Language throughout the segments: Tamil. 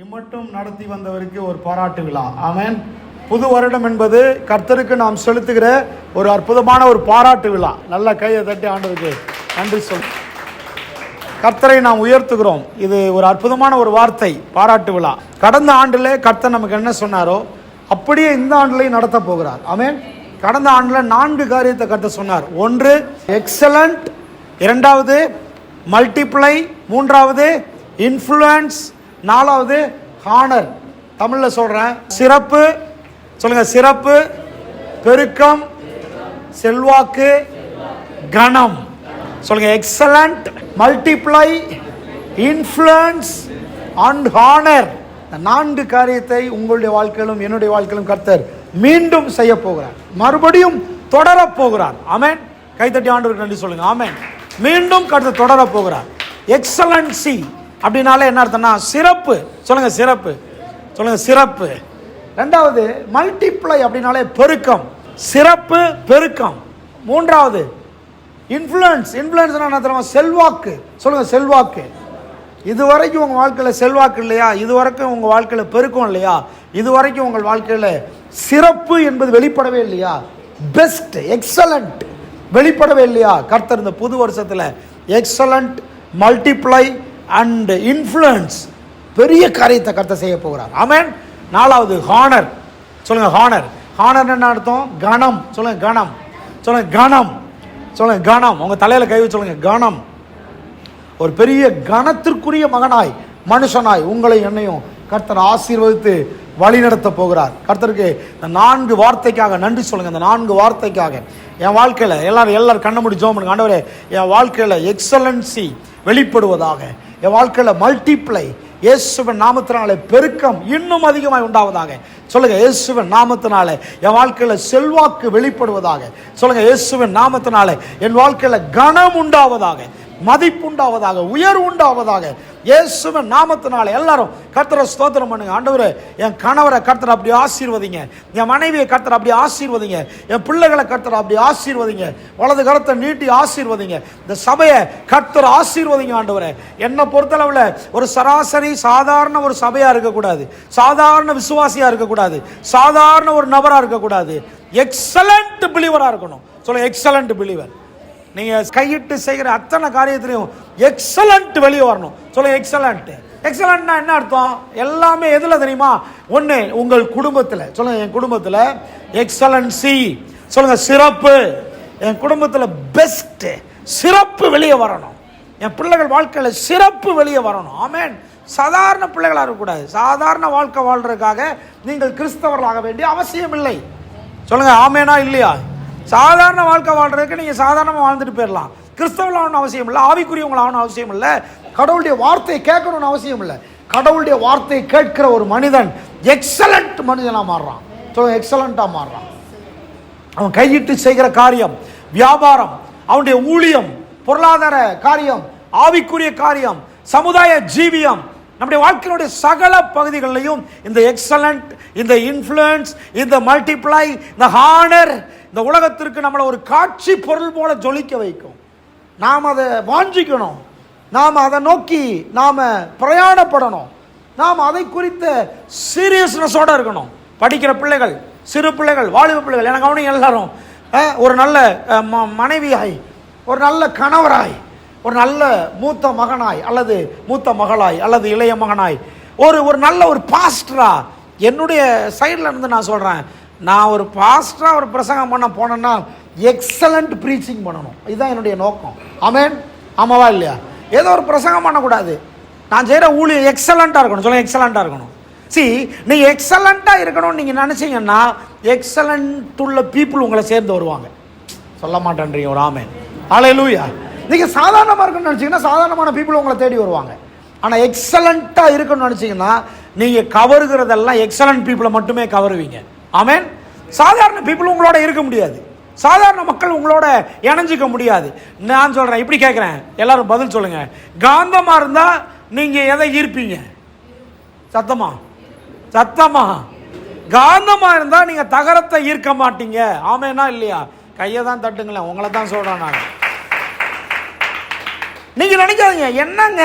இம்மட்டும் நடத்தி வந்தவருக்கு ஒரு பாராட்டு விழா. ஆமென். புது வருடம் என்பது கர்த்தருக்கு நாம் செலுத்துகிற ஒரு அற்புதமான ஒரு பாராட்டு விழா. நல்ல கையை தட்டி ஆண்டவருக்கு நன்றி சொல். கர்த்தரை நாம் உயர்த்துகிறோம். இது ஒரு அற்புதமான ஒரு வார்த்தை, பாராட்டு விழா. கடந்த ஆண்டிலே கர்த்தர் நமக்கு என்ன சொன்னாரோ அப்படியே இந்த ஆண்டிலையும் நடத்த போகிறார். ஆமென். கடந்த ஆண்டில் 4 காரியத்தை கர்த்தர் சொன்னார். 1 எக்ஸலண்ட், 2வது மல்டிப்ளை, 3வது இன்ஃப்ளூயன்ஸ், 4வது ஹானர். தமிழில் சொல்கிறேன், சிறப்பு சொல்லுங்க, சிறப்பு, பெருக்கம், செல்வாக்கு, கணம். சொல்லுங்க, excellent, multiply, influence and honour. இந்த 4 காரியத்தை உங்களுடைய வாழ்க்கையிலும் என்னுடைய வாழ்க்கையிலும் கர்த்தர் மீண்டும் செய்ய போகிறார். மறுபடியும் தொடரப் போகிறார். ஆமென். கைத்தட்டி ஆண்டவருக்கு நன்றி சொல்லுங்க. ஆமென். மீண்டும் கர்த்தர் தொடரப் போகிறார். எக்ஸலன்சி அப்படின்னாலே என்ன அர்த்தம்னா சிறப்பு. சொல்லுங்க, சிறப்பு. சொல்லுங்க, சிறப்பு. 2வது மல்டிப்ளை அப்படின்னாலே பெருக்கம், சிறப்பு, பெருக்கம். 3வது இன்ஃப்ளூயன்ஸ். இன்ஃப்ளூயன்ஸ் என்ன தெரியுமா? செல்வாக்கு. சொல்லுங்க, செல்வாக்கு. இதுவரைக்கும் உங்கள் வாழ்க்கையில் செல்வாக்கு இல்லையா? இதுவரைக்கும் உங்கள் வாழ்க்கையில் பெருக்கம் இல்லையா? இதுவரைக்கும் உங்கள் வாழ்க்கையில் சிறப்பு என்பது வெளிப்படவே இல்லையா? பெஸ்ட், எக்ஸலண்ட் வெளிப்படவே இல்லையா? கர்த்தர் இந்த புது வருஷத்தில் எக்ஸலண்ட், மல்டிப்ளை அண்ட் இன்ஃப்ளூயன்ஸ் பெரிய காரியத்தை கர்த்தர் செய்ய போகிறார். ஆமென். 4வது ஹானர். சொல்லுங்க, ஹானர். ஹானர் என்ன அர்த்தம்? கணம். சொல்லுங்க, கணம். சொல்லுங்க, கணம். சொல்லுங்க, கணம். உங்க தலையில கை வச்சு சொல்லுங்க, கணம். ஒரு பெரிய கணத்திற்குரிய மகனாய், மனுஷனாய் உங்களை என்னையும் கர்த்தர் ஆசீர்வதித்து வழி நடத்த போகிறார். கர்த்தருக்கு இந்த 4 வார்த்தைக்காக நன்றி சொல்லுங்க. இந்த 4 வார்த்தைக்காக என் வாழ்க்கையில் எல்லாரும் கண்ண மூடி ஜெபம் பண்ணுங்க. ஆண்டவரே, என் வாழ்க்கையில் எக்ஸலன்சி வெளிப்படுவதாக, என் வாழ்க்கையில் மல்டிப்ளை, இயேசுவின் நாமத்தினாலே பெருக்கம் இன்னும் அதிகமாய் உண்டாவதாக. சொல்லுங்க, இயேசுவின் நாமத்தினாலே என் வாழ்க்கையில் செல்வாக்கு வெளிப்படுவதாக. சொல்லுங்க, இயேசுவின் நாமத்தினாலே என் வாழ்க்கையில் கனம் உண்டாவதாக, மதிப்பு உண்டாவதாக, உயர்வு உண்டாவதாக. இயேசுவின் நாமத்தினால எல்லாரும் கர்த்தரை ஸ்தோத்திரம் பண்ணுங்க. ஆண்டவரே, என் கணவரை கர்த்தர் அப்படி ஆசீர்வதிங்க, என் மனைவியை கர்த்தர் அப்படி ஆசீர்வதிங்க, என் பிள்ளைகளை கர்த்தர் அப்படி ஆசீர்வதிங்க, வலது கரத்தை நீட்டி ஆசீர்வதிங்க, இந்த சபையை கர்த்தர் ஆசீர்வதிங்க. ஆண்டவரே, என்னை பொறுத்தளவில் ஒரு சராசரி சாதாரண ஒரு சபையா இருக்கக்கூடாது, சாதாரண விசுவாசியா இருக்கக்கூடாது, சாதாரண ஒரு நபரா இருக்கக்கூடாது, எக்ஸலண்ட் பிலீவரா இருக்கணும். சொல்லுங்க, எக்ஸலண்ட் பிலீவர். நீங்க கையிட்டு செய்கிற அத்தனை காரியத்திலையும் எக்ஸலண்ட் வெளியே வரணும். சொல்லுங்க, எக்ஸலண்ட். எக்ஸலண்ட்னா என்ன அர்த்தம்? எல்லாமே எதுல தெரியுமா? 1 உங்கள் குடும்பத்தில். சொல்லுங்க, என் குடும்பத்தில் எக்ஸலன்சி. சொல்லுங்க, சிறப்பு. என் குடும்பத்தில் பெஸ்ட், சிறப்பு வெளியே வரணும். என் பிள்ளைகள் வாழ்க்கையில் சிறப்பு வெளியே வரணும். ஆமென். சாதாரண பிள்ளைகளாக இருக்கக்கூடாது. சாதாரண வாழ்க்கை வாழ்றதுக்காக நீங்கள் கிறிஸ்தவர்களாக வேண்டிய அவசியம் இல்லை. சொல்லுங்க, ஆமேனா இல்லையா? சாதாரண வாழ்க்கை வாழ்றதுக்கு நீங்கள் சாதாரணமாக வாழ்ந்துட்டு போயிடலாம். கிறிஸ்தவர்கள் ஆகணும் அவசியம் இல்லை, ஆவிக்குரியவங்கள் ஆகணும் அவசியம் இல்லை, கடவுளுடைய வார்த்தையை கேட்கணும்னு அவசியம் இல்லை. கடவுளுடைய வார்த்தையை கேட்கிற ஒரு மனிதன் எக்ஸலண்ட் மனிதனாக மாறுறான். எக்ஸலண்ட்டாக மாறுறான். அவன் கையிட்டு செய்கிற காரியம், வியாபாரம், அவனுடைய ஊழியம், பொருளாதார காரியம், ஆவிக்குரிய காரியம், சமுதாய ஜீவியம், நம்முடைய வாழ்க்கையினுடைய சகல பகுதிகளிலையும் இந்த எக்ஸலண்ட், இந்த இன்ஃப்ளூயன்ஸ், இந்த மல்டிப்ளை, இந்த ஹானர் இந்த உலகத்திற்கு நம்மளை ஒரு காட்சி பொருள் போல ஜொலிக்க வைக்கும். நாம் அதை வாஞ்சிக்கணும், நாம் அதை நோக்கி நாம் பிரயாணப்படணும், நாம் அதை குறித்த சீரியஸ்னஸோடு இருக்கணும். படிக்கிற பிள்ளைகள், சிறு பிள்ளைகள், வாலிப பிள்ளைகள், எனக்கு கவனிங்க எல்லாரும். ஒரு நல்ல மனைவியாய், ஒரு நல்ல கணவராய், ஒரு நல்ல மூத்த மகனாய் அல்லது மூத்த மகளாய் அல்லது இளைய மகனாய், ஒரு நல்ல ஒரு பாஸ்டரா. என்னுடைய சைடில் இருந்து நான் சொல்கிறேன், நான் ஒரு பாஸ்டராக ஒரு பிரசங்கம் பண்ண போனேன்னா எக்ஸலண்ட் ப்ரீச்சிங் பண்ணணும். இதுதான் என்னுடைய நோக்கம். ஆமென். ஆமாவா இல்லையா? ஏதோ ஒரு பிரசங்கம் பண்ணக்கூடாது. நான் செய்கிற ஊழியம் எக்ஸலண்ட்டாக இருக்கணும். சொல்லுங்கள், எக்ஸலண்ட்டாக இருக்கணும். நீங்கள் எக்ஸலண்ட்டாக இருக்கணும்னு நீங்கள் நினச்சிங்கன்னா எக்ஸலண்ட் உள்ள பீப்புள் உங்களை சேர்ந்து வருவாங்க. சொல்ல மாட்டேன்றீங்க ஒரு ஆமென். ஹல்லேலூயா. நீங்கள் சாதாரணமாக இருக்கணும்னு நினச்சிங்கன்னா சாதாரணமான பீப்புள் உங்களை தேடி வருவாங்க. ஆனால் எக்ஸலண்ட்டாக இருக்கணும்னு நினச்சிங்கன்னா நீங்கள் கவருகிறதெல்லாம் எக்ஸலண்ட் பீப்புளை மட்டுமே கவருவீங்க. ஆமென். சாதாரண பீப்புள் உங்களோட இருக்க முடியாது, சாதாரண மக்கள் உங்களோட இணைஞ்சிக்க முடியாது. நான் சொல்கிறேன், இப்படி கேட்குறேன், எல்லாரும் பதில் சொல்லுங்க. காந்தமாக இருந்தால் நீங்கள் எதை ஈர்ப்பீங்க? சத்தமா, சத்தமா. காந்தமாக இருந்தால் நீங்கள் தகரத்தை ஈர்க்க மாட்டீங்க. ஆமேனா இல்லையா? கையை தான் தட்டுங்களேன், உங்களை தான் சொல்கிறேன் நான். நீங்கள் நினைக்காதீங்க, என்னங்க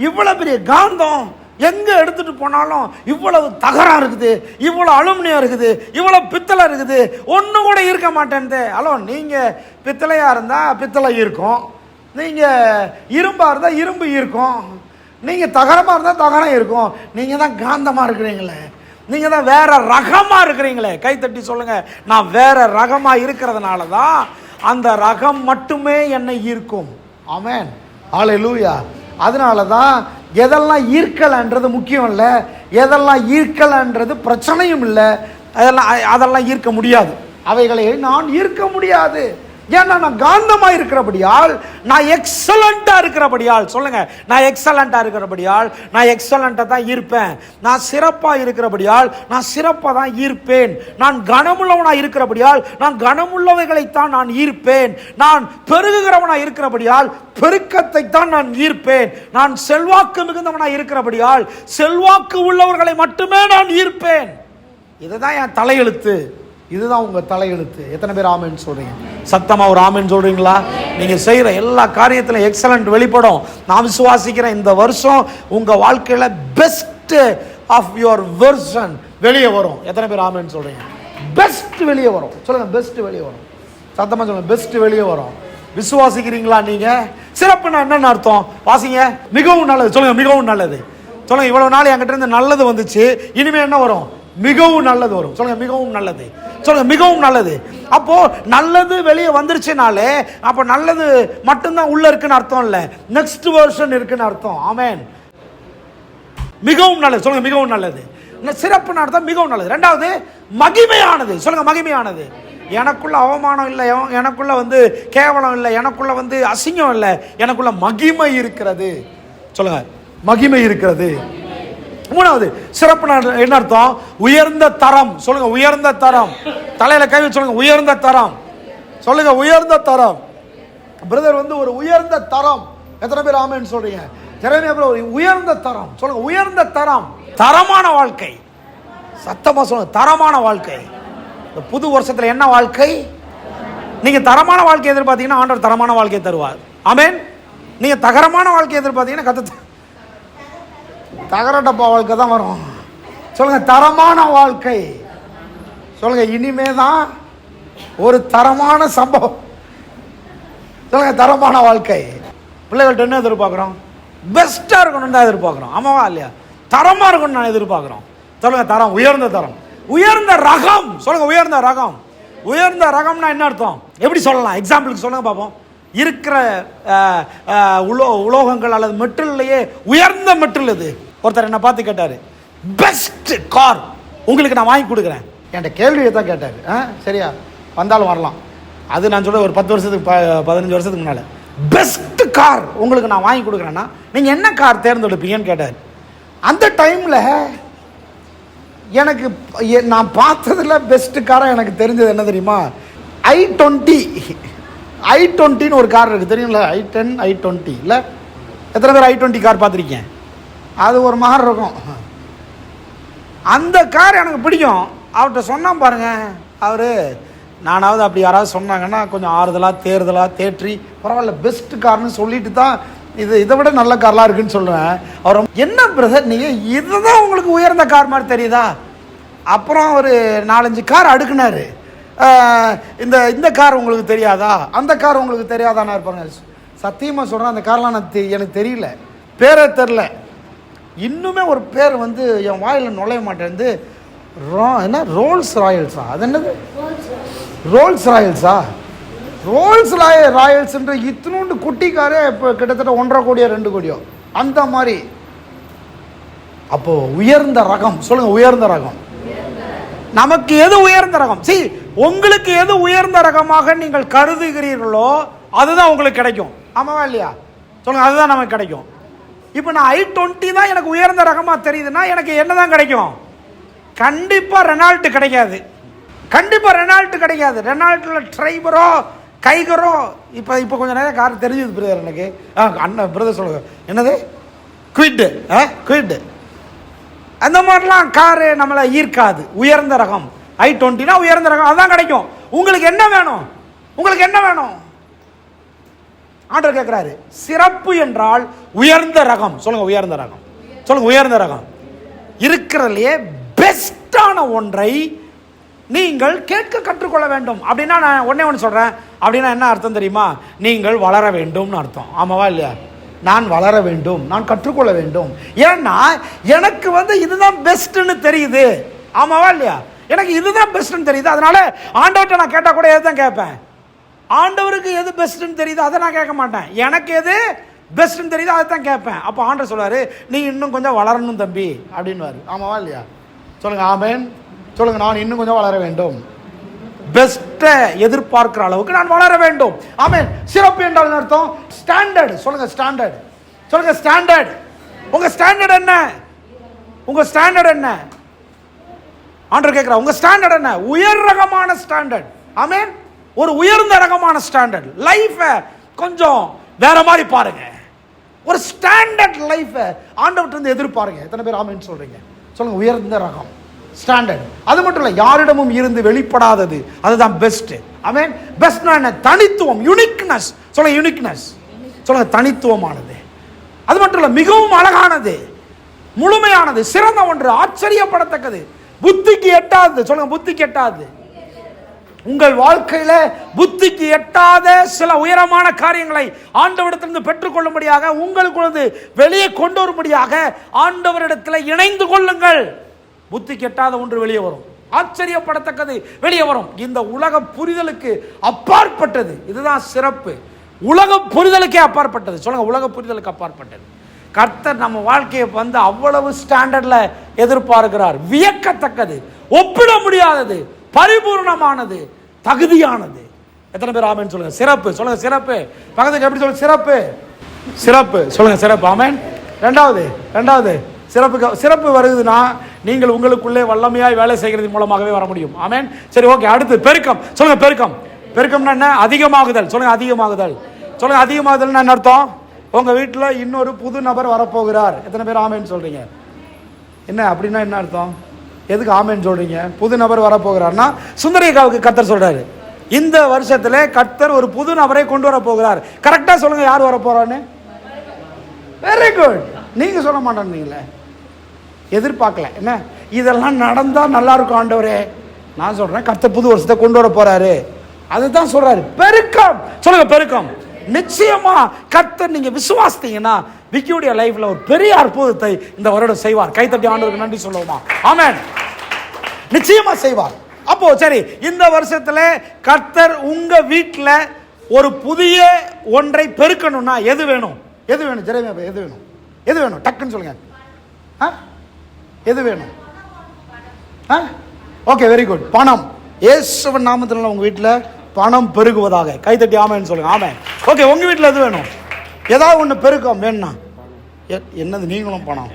இவ்வளோ பெரிய காந்தம், எங்க எடுத்துட்டு போனாலும் இவ்வளவு தகரம் இருக்குது, இவ்வளவு அலுமினியம் இருக்குது, இவ்வளவு பித்தளை இருக்குது, ஒண்ணு கூட இருக்க மாட்டேன்து. ஹலோ, நீங்க பித்தளையா இருந்தா பித்தளை இருக்கும், நீங்க இரும்பா இருந்தா இரும்பு இருக்கும், நீங்க தகரமா இருந்தா தகரம் இருக்கும். நீங்க தான் காந்தமா இருக்கிறீங்களே, நீங்க தான் வேற ரகமா இருக்கிறீங்களே. கைத்தட்டி சொல்லுங்க, நான் வேற ரகமா இருக்கிறதுனால தான் அந்த ரகம் மட்டுமே என்னை ஈர்க்கும். ஆமென், ஹல்லேலூயா. அதனால தான் எதெல்லாம் ஈர்க்கலன்றது முக்கியம் இல்லை, எதெல்லாம் ஈர்க்கலன்றது பிரச்சனையும் இல்லை. அதெல்லாம் ஈர்க்க முடியாது, அவைகளை நான் ஈர்க்க முடியாது. ஏன்னா நான் காந்தமா இருக்கிறபடியால், நான் எக்ஸலண்டா இருக்கிறபடியால், சொல்லுங்க, நான் எக்ஸலண்டா இருக்கிறபடியால் நான் எக்ஸலண்டா தான் ஈர்ப்பேன். நான் சிறப்பா இருக்கிறபடியால் நான் சிறப்பா தான் ஈர்ப்பேன். நான் கனமுள்ளவனா இருக்கிறபடியால் நான் கனமுள்ளவைகளைத்தான் நான் ஈர்ப்பேன். நான் பெருகுகிறவனா இருக்கிறபடியால் பெருக்கத்தை தான் நான் ஈர்ப்பேன். நான் செல்வாக்கு மிகுந்தவனா இருக்கிறபடியால் செல்வாக்கு உள்ளவர்களை மட்டுமே நான் ஈர்ப்பேன். இதுதான் என் தலையெழுத்து, இதுதான் உங்க தலையெழுத்து. எத்தனை பேர் ஆமென் சொல்றீங்க? சத்தமா ஒரு ஆமென் சொல்றீங்களா? நீங்க செய்யற எல்லா காரியத்திலும் எக்ஸலன்ட் வெளிப்படும். நான் விசுவாசிக்கிறேன், இந்த வருஷம் உங்க வாழ்க்கையில பெஸ்ட் ஆஃப் யுவர் வெர்ஷன் வெளியே வரும். எத்தனை பேர் ஆமென் சொல்றீங்க? பெஸ்ட் வெளியே வரும். சொல்லுங்க, பெஸ்ட் வெளியே வரும். சத்தமா சொல்லுங்க, பெஸ்ட் வெளியே வரும். விசுவாசிக்கிறீங்களா? நீங்க சிறப்புனா என்னன்னு அர்த்தம்? வாசிங்க. மிகவும் நல்லது. சொல்லுங்க, மிகவும் நல்லது. சொல்லுங்க, இவ்வளவு நாள் என்கிட்ட இருந்து நல்லது வந்துச்சு, இனிமே என்ன வரும்? மிகவும் நல்லது வரும். சொல்லுங்க, மிகவும் நல்லது. சொல்லுங்க, மிகவும் நல்லது. அப்போ நல்லது வெளியே வந்துருச்சுனாலே அப்போ நல்லது மட்டும்தான் உள்ள இருக்குன்னு அர்த்தம் இல்லை, நெக்ஸ்ட் வெர்ஷன் இருக்குன்னு அர்த்தம். ஆமென். மிகவும் நல்லது. சொல்லுங்க, மிகவும் நல்லது. சிறப்பு அர்த்தம் மிகவும் நல்லது. ரெண்டாவது, மகிமையானது. சொல்லுங்க, மகிமையானது. எனக்குள்ள அவமானம் இல்லை, எனக்குள்ள கேவலம் இல்லை, எனக்குள்ள அசிங்கம் இல்லை, எனக்குள்ள மகிமை இருக்கிறது. சொல்லுங்க, மகிமை இருக்கிறது. மூணாவது, சிறப்பு என்ன அர்த்தம்? உயர்ந்த தரம். சொல்லுங்க, உயர்ந்த தரம். தலையில கை வச்சு சொல்லுங்க, உயர்ந்த தரம். சொல்லுங்க, உயர்ந்த தரம். பிரதர் ஒரு உயர்ந்த தரம். எத்தனை பேர் ஆமென் சொல்றீங்க? உயர்ந்த தரம். சொல்லுங்க, உயர்ந்த தரம். தரமான வாழ்க்கை. சத்தமா சொல்லுங்க, தரமான வாழ்க்கை. இந்த புது வருஷத்துல என்ன வாழ்க்கை? நீங்க தரமான வாழ்க்கை எதிர்பார்த்தீங்கன்னா ஆண்டவர் தரமான வாழ்க்கையை தருவார். ஆமென். நீங்க தகரமான வாழ்க்கை எதிர்பார்த்தீங்கன்னா கத்த தகர டப்பா வாழ்க்கை தான் வரும். சொல்லுங்க, தரமான வாழ்க்கை. சொல்லுங்க, இனிமே தான் ஒரு தரமான சம்பவம். சொல்லுங்க, தரமான வாழ்க்கை. பிள்ளைகள்ட்ட என்ன எதிர்பார்க்குறோம்? பெஸ்டா இருக்கணும் தான் எதிர்பார்க்குறோம். ஆமாவா இல்லையா? தரமா இருக்கணும் நான் எதிர்பார்க்குறோம். சொல்லுங்க, தரம். உயர்ந்த தரம், உயர்ந்த ரகம். சொல்லுங்க, உயர்ந்த ரகம். உயர்ந்த ரகம்னா என்ன அர்த்தம்? எப்படி சொல்லலாம்? எக்ஸாம்பிளுக்கு சொல்லுங்க பார்ப்போம். இருக்கிற உலோகங்கள் அல்லது மெட்டல்லையே உயர்ந்த மெட்டல் இது. ஒருத்தர் என்ன பார்த்து கேட்டாரு, பெஸ்ட் கார் உங்களுக்கு நான் வாங்கி கொடுக்குறேன். என்கிட்ட கேள்வியை தான் கேட்டாரு. சரியா, வந்தாலும் வரலாம். அது நான் சொல்ல ஒரு 10 வருஷத்துக்கு 15 வருஷத்துக்கு முன்னால, பெஸ்ட் கார் உங்களுக்கு நான் வாங்கி கொடுக்குறேன்னா நீங்க என்ன கார் தேர்ந்தெடுப்பீங்கன்னு கேட்டார். அந்த டைம்ல எனக்கு நான் பார்த்ததுல பெஸ்ட் காராக எனக்கு தெரிஞ்சது என்ன தெரியுமா? i20. i20ன்னு ஒரு கார் இருக்குது, தெரியுங்களா? i10 i20 இல்லை? எத்தனை பேர் i20 கார் பார்த்துருக்கேன்? அது ஒரு மாதிரி இருக்கும். அந்த கார் எனக்கு பிடிக்கும். அவர்கிட்ட சொன்னா பாருங்க, அவரு நானாவது அப்படி யாராவது சொன்னாங்கன்னா கொஞ்சம் ஆறுதலாக தேற்றி பரவாயில்ல பெஸ்ட் கார்னு சொல்லிட்டு தான் இதை விட நல்ல கார்லாம் இருக்குன்னு சொல்கிறேன். அவர் என்ன பிரதர் நீங்கள் இதுதான் உங்களுக்கு உயர்ந்த கார் மாதிரி தெரியுதா? அப்புறம் ஒரு 4-5 கார் அடுக்குனாரு. இந்த கார் உங்களுக்கு தெரியாதா, அந்த கார் உங்களுக்கு தெரியாதான்னு இருப்பாங்க. சத்தியமாக சொல்கிறேன், அந்த கார்லாம் எனக்கு தெரியல, பேரே தெரில. இன்னுமே ஒரு பேர் என் வாயில் நுழைய மாட்டேன். என்ன ரோல்ஸ் ராயல்ஸா? அது என்னது ரோல்ஸ் ராயல்ஸா? ரோல்ஸ் ராயல்ஸ்ன்ற இத்தினோண்டு குட்டிக்காரே இப்போ கிட்டத்தட்ட 1.5 கோடியோ 2 கோடியோ அந்த மாதிரி. அப்போ உயர்ந்த ரகம். சொல்லுங்க, உயர்ந்த ரகம். நமக்கு எது உயர்ந்த ரகம்? உங்களுக்கு எது உயர்ந்த ரகமாக நீங்கள் கருதுகிறீர்களோ அதுதான் உங்களுக்கு கிடைக்கும். ஆமாவா இல்லையா? சொல்லுங்க, அதுதான் நமக்கு கிடைக்கும். இப்போ நான் i20 தான் எனக்கு உயர்ந்த ரகமா தெரியுதுன்னா எனக்கு என்னதான் கிடைக்கும்? கண்டிப்பா ரெனால்ட் கிடைக்காது. கண்டிப்பா ரெனால்ட் கிடைக்காது. ரெனால்ட்ல ட்ரைபரோ கைகரோ இப்போ கொஞ்சம் நேரம் கார் தெரிஞ்சது பிரதர் எனக்கு. அண்ணன் பிரதர் சொல்லுங்க, என்னது குவிட் அந்த மாதிரிலாம் காரு நம்மளை ஈர்க்காது. உயர்ந்த ரகம் i20னா உயர்ந்த ரகம், அதான் கிடைக்கும். உங்களுக்கு என்ன வேணும்? உங்களுக்கு என்ன வேணும்? ஆண்டவர் கேட்கிறாரு. சிறப்பு என்றால் உயர்ந்த ரகம். சொல்லுங்க, உயர்ந்த ரகம். சொல்லுங்க, உயர்ந்த ரகம். இருக்கிறதுலையே பெஸ்டான ஒன்றை நீங்கள் கேட்க கற்றுக்கொள்ள வேண்டும். அப்படின்னா நான் ஒன்னே ஒன்று சொல்றேன். அப்படின்னா என்ன அர்த்தம் தெரியுமா? நீங்கள் வளர வேண்டும்னு அர்த்தம். ஆமாவா இல்லையா? நான் வளர வேண்டும், நான் கற்றுக்கொள்ள வேண்டும். ஏன்னா எனக்கு இதுதான் பெஸ்ட்னு தெரியுது. ஆமாவா இல்லையா? எனக்கு இதுதான் பெஸ்ட்னு தெரியுது. அதனால ஆண்டவர்கிட்ட நான் கேட்டால் கூட எது தான் கேட்பேன்? ஆண்டவருக்கு எது பெஸ்ட்னு தெரியுது அதை நான் கேட்க மாட்டேன். எனக்கு எது பெஸ்ட்னு தெரியுது அதை தான் கேட்பேன். அப்போ ஆண்டவர் சொல்வாரு, நீ இன்னும் கொஞ்சம் வளரணும் தம்பி அப்படின்வாரு. ஆமாவா இல்லையா? சொல்லுங்க ஆமென். சொல்லுங்க, நான் இன்னும் கொஞ்சம் வளர வேண்டும், பெஸ்ட்டை எதிர்பார்க்கிற அளவுக்கு நான் வளர வேண்டும். ஆமென். சிறப்பு என்றால் அர்த்தம் ஸ்டாண்டர்ட். சொல்லுங்க ஸ்டாண்டர்ட். சொல்லுங்க ஸ்டாண்டர்ட். உங்க ஸ்டாண்டர்ட் என்ன? உங்க ஸ்டாண்டர்ட் என்ன? ஆண்டவர் கேட்கிறார், உங்க ஸ்டாண்டர்ட் என்ன? உயர் ரகமான ஸ்டாண்டர்ட். ஆமென். ஒரு உயர்ந்த ரகமான ஸ்டாண்டர்ட். லைஃபை கொஞ்சம் வேற மாதிரி பாருங்க. ஒரு ஸ்டாண்டர்ட் லைஃபை ஆண்டவர்கிட்ட இருந்து எதிர்பாருங்க. எத்தனை பேர் ஆமென் சொல்றீங்க? சொல்லுங்க, உயர்ந்த ரகம் ஸ்டாண்டர்ட். அது மட்டும் இல்லை, யாரிடமும் இருந்து வெளிப்படாதது, அதுதான் பெஸ்ட். ஆமென். பெஸ்ட்னா என்ன? தனித்துவம், யூனிக்னஸ். சொல்லுங்க யூனிக்னஸ். சொல்லுங்க தனித்துவமானது. அது மட்டும் இல்லை, மிகவும் அழகானது, முழுமையானது, சிறந்த ஒன்று, ஆச்சரியப்படத்தக்கது, புத்திக்கு எட்டாது. சொல்லுங்க புத்திக்கு எட்டாது. உங்கள் வாழ்க்கையில புத்திக்கு எட்டாத சில உயரமான காரியங்களை ஆண்டவரிடத்திலிருந்து பெற்றுக்கொள்ளும்படியாக, உங்களுக்கு வெளியே கொண்டு வரும்படியாக ஆண்டவரிடத்தில் இணைந்து கொள்ளுங்கள். புத்திக்கு எட்டாத ஒன்று வெளியே வரும், ஆச்சரியப்படத்தக்கது வெளியே வரும். இந்த உலக புரிதலுக்கு அப்பாற்பட்டது. இதுதான் சிறப்பு. உலக புரிதலுக்கே அப்பாற்பட்டது. சொல்லுங்க, உலக புரிதலுக்கு அப்பாற்பட்டது. கர்த்தர் நம்ம வாழ்க்கையை அவ்வளவு ஸ்டாண்டர்ட்ல எதிர்பார்க்கிறார். வியக்கத்தக்கது, ஒப்பிட முடியாதது, பரிபூர்ணமானது, தகுதியானது. எத்தனை பேர் ஆமென் சொல்லுங்க? சிறப்பு. சொல்லுங்க சிறப்பு. பக்கத்துக்கு எப்படி சொல்லுங்க? சிறப்பு. சிறப்பு. சொல்லுங்க சிறப்பு. ஆமென். ரெண்டாவது சிறப்பு வருதுன்னா நீங்கள் உங்களுக்குள்ளே வல்லமையாய் வேலை செய்கிறது மூலமாகவே வர முடியும். ஆமென். சரி, ஓகே. அடுத்து பெருக்கம். சொல்லுங்க பெருக்கம். பெருக்கம்னா என்ன? அதிகமாகுதல். சொல்லுங்க அதிகமாகுதல். சொல்லுங்க அதிகமாகுதல்னா என்ன அர்த்தம்? உங்க வீட்டில் இன்னொரு புது நபர் வரப்போகிறார். எத்தனை பேர் ஆமென் சொல்றீங்க? என்ன அப்படின்னா என்ன அர்த்தம்? எதுக்கு ஆமென் சொல்றீங்க? புது நபர் வரப்போகிறார்னா சுந்தரிகாவுக்கு கர்த்தர் சொல்றாரு, இந்த வருஷத்துல கர்த்தர் ஒரு புது நபரை கொண்டு வர போகிறார். கரெக்டா சொல்லுங்க, யார் வர போறான்னு? Very good. நீங்க சொல்ல மாட்டேன்னீங்களே, எதிர்பார்க்கல. என்ன இதெல்லாம் நடந்தா நல்லா இருக்கும் ஆண்டவரே. நான் சொல்றேன், கர்த்தர் புது வருஷத்தை கொண்டு வர போறாரு. அதுதான் சொல்றாரு பெருக்கம். சொல்லுங்க பெருக்கம். நிச்சயமா கர்த்தர் நீங்க விசுவாசித்தீங்கன்னா விக்கியுடைய லைஃப்ல ஒரு பெரிய அற்புதத்தை இந்த வருடம் செய்வார். கைத்தட்டி ஆண்டவருக்கு நன்றி சொல்லுவோமா? ஆமென். நிச்சயமா செய்வார். அப்போ சரி, இந்த வருஷத்துல கர்த்தர் உங்க வீட்டுல ஒரு புதிய ஒன்றை பெருக்கணும்னா எது வேணும்? எது வேணும்? ஜெரேமியா, எது வேணும்? எது வேணும்? டக்குன்னு சொல்லுங்க. எது வேணும்? Okay, very good. பணம். இயேசுவின் நாமத்தினால உங்க வீட்டுல பணம் பெருகுவதாக. கைத்தட்டி ஆமென் சொல்லுங்க. ஆமென். ஓகே, உங்க வீட்டில் எது வேணும்? ஏதாவது ஒன்று பெருக்கம் வேணும்னா என்னது? நீங்களும் பணம்.